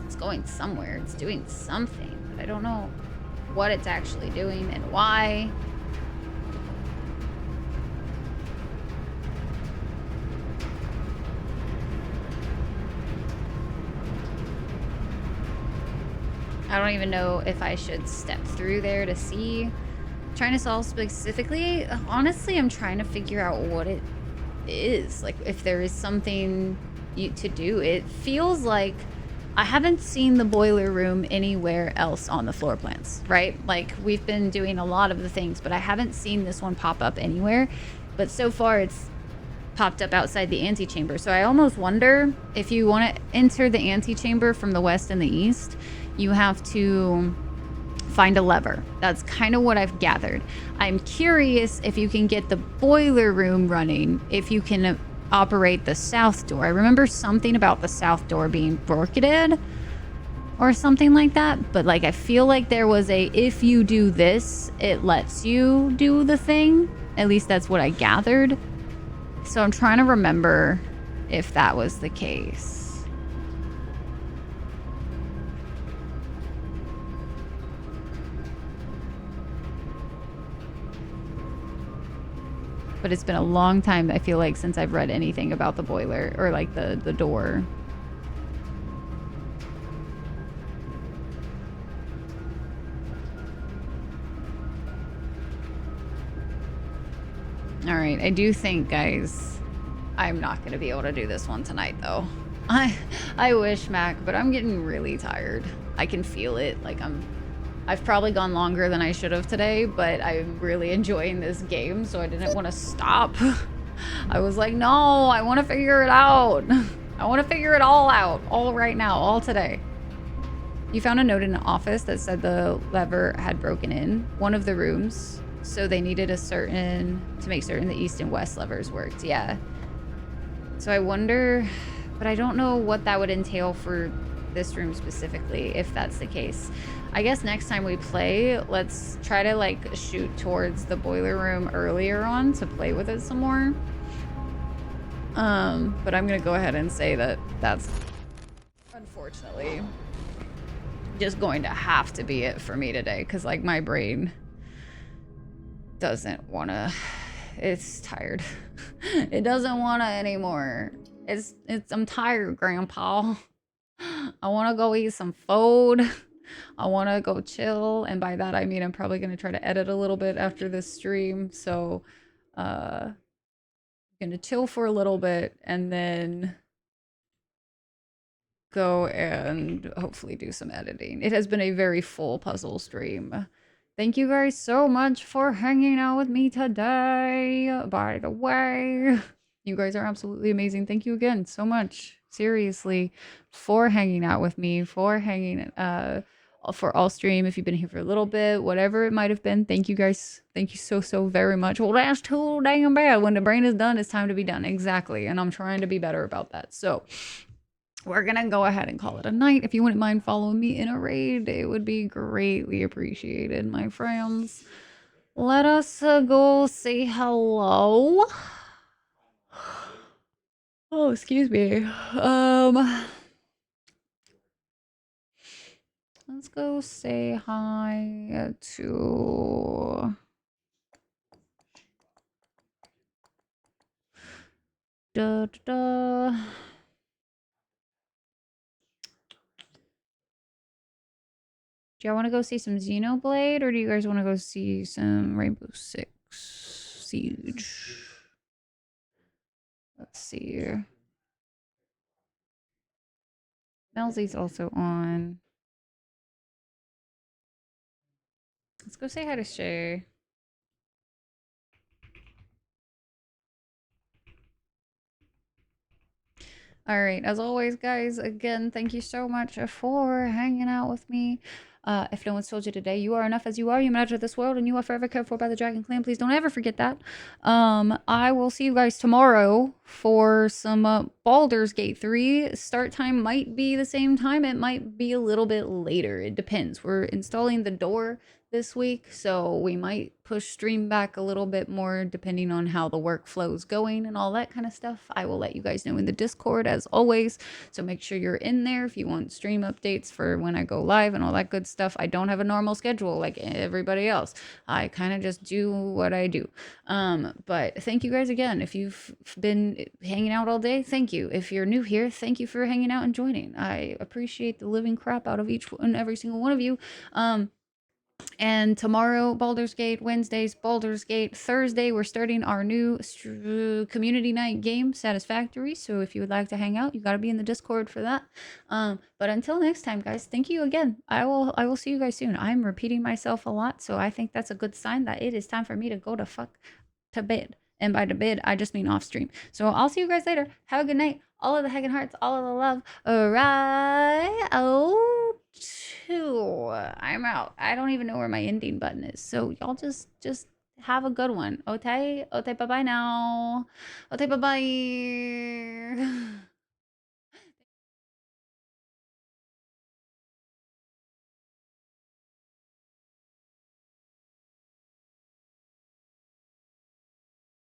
Speaker 1: it's going somewhere. It's doing something. But I don't know what it's actually doing and why. I don't even know if I should step through there to see. I'm trying to solve specifically. Honestly, I'm trying to figure out what it is. Like, if there is something to do. It feels like I haven't seen the boiler room anywhere else on the floor plans, right? Like, we've been doing a lot of the things, but I haven't seen this one pop up anywhere. But so far, it's popped up outside the antechamber. So I almost wonder if you want to enter the antechamber from the west and the east, you have to find a lever. That's kind of what I've gathered. I'm curious if you can get the boiler room running, if you can operate the south door. I remember something about the south door being broken or something like that, but like I feel like there was a, if you do this, it lets you do the thing. At least that's what I gathered. So I'm trying to remember if that was the case. But it's been a long time, I feel like, since I've read anything about the boiler or like the door. All right, I do think, guys, I'm not going to be able to do this one tonight, though. I wish, Mac, but I'm getting really tired. I can feel it. Like, I've probably gone longer than I should have today, but I'm really enjoying this game, so I didn't want to stop. I was like, no, I want to figure it out. I want to figure it all out, all right now, all today. You found a note in the office that said the lever had broken in one of the rooms, so they needed to make certain the east and west levers worked. Yeah. So I wonder, but I don't know what that would entail for this room specifically, if that's the case. I guess next time we play, let's try to like shoot towards the boiler room earlier on to play with it some more. But I'm gonna go ahead and say that that's unfortunately just going to have to be it for me today, because like my brain doesn't want to, it's tired. It doesn't want to anymore. I'm tired, Grandpa. I want to go eat some food. I want to go chill, and by that I mean I'm probably going to try to edit a little bit after this stream, so I'm going to chill for a little bit and then go and hopefully do some editing. It has been a very full puzzle stream. Thank you guys so much for hanging out with me today. By the way, you guys are absolutely amazing. Thank you again so much, seriously, for hanging out with me, for hanging for all stream. If you've been here for a little bit, whatever it might have been, thank you guys. Thank you so very much. Well, that's too dang bad. When the brain is done, it's time to be done. Exactly. And I'm trying to be better about that. So we're gonna go ahead and call it a night. If you wouldn't mind following me in a raid, it would be greatly appreciated, my friends. Let us go say hello. Oh, excuse me. Let's go say hi to da da da. Do y'all want to go see some Xenoblade, or do you guys want to go see some Rainbow Six Siege? Let's see here. Melzy's also on. Let's go say hi to Shay. All right, as always, guys, again, thank you so much for hanging out with me. If no one's told you today, you are enough as you are. You matter to this world, and you are forever cared for by the Dragon Clan. Please don't ever forget that. I will see you guys tomorrow for some Baldur's Gate 3. Start time might be the same time. It might be a little bit later. It depends. We're installing the door this week, so we might push stream back a little bit more depending on how the workflow's going and all that kind of stuff. I will let you guys know in the Discord as always, so make sure you're in there if you want stream updates for when I go live and all that good stuff. I don't have a normal schedule like everybody else. I kind of just do what I do. But thank you guys again. If you've been hanging out all day, thank you. If you're new here, thank you for hanging out and joining. I appreciate the living crap out of each and every single one of you. And tomorrow, Baldur's Gate. Wednesdays, Baldur's Gate. Thursday, we're starting our new community night game, Satisfactory. So if you would like to hang out, you got to be in the Discord for that. But until next time, guys, thank you again. I will see you guys soon. I'm repeating myself a lot, so I think that's a good sign that it is time for me to go to bed. And by the bed, I just mean off stream. So I'll see you guys later. Have a good night. All of the heck and hearts, all of the love. All right. Oh, two. I'm out. I don't even know where my ending button is. So y'all just have a good one. Okay? Okay, bye-bye now. Okay, bye-bye.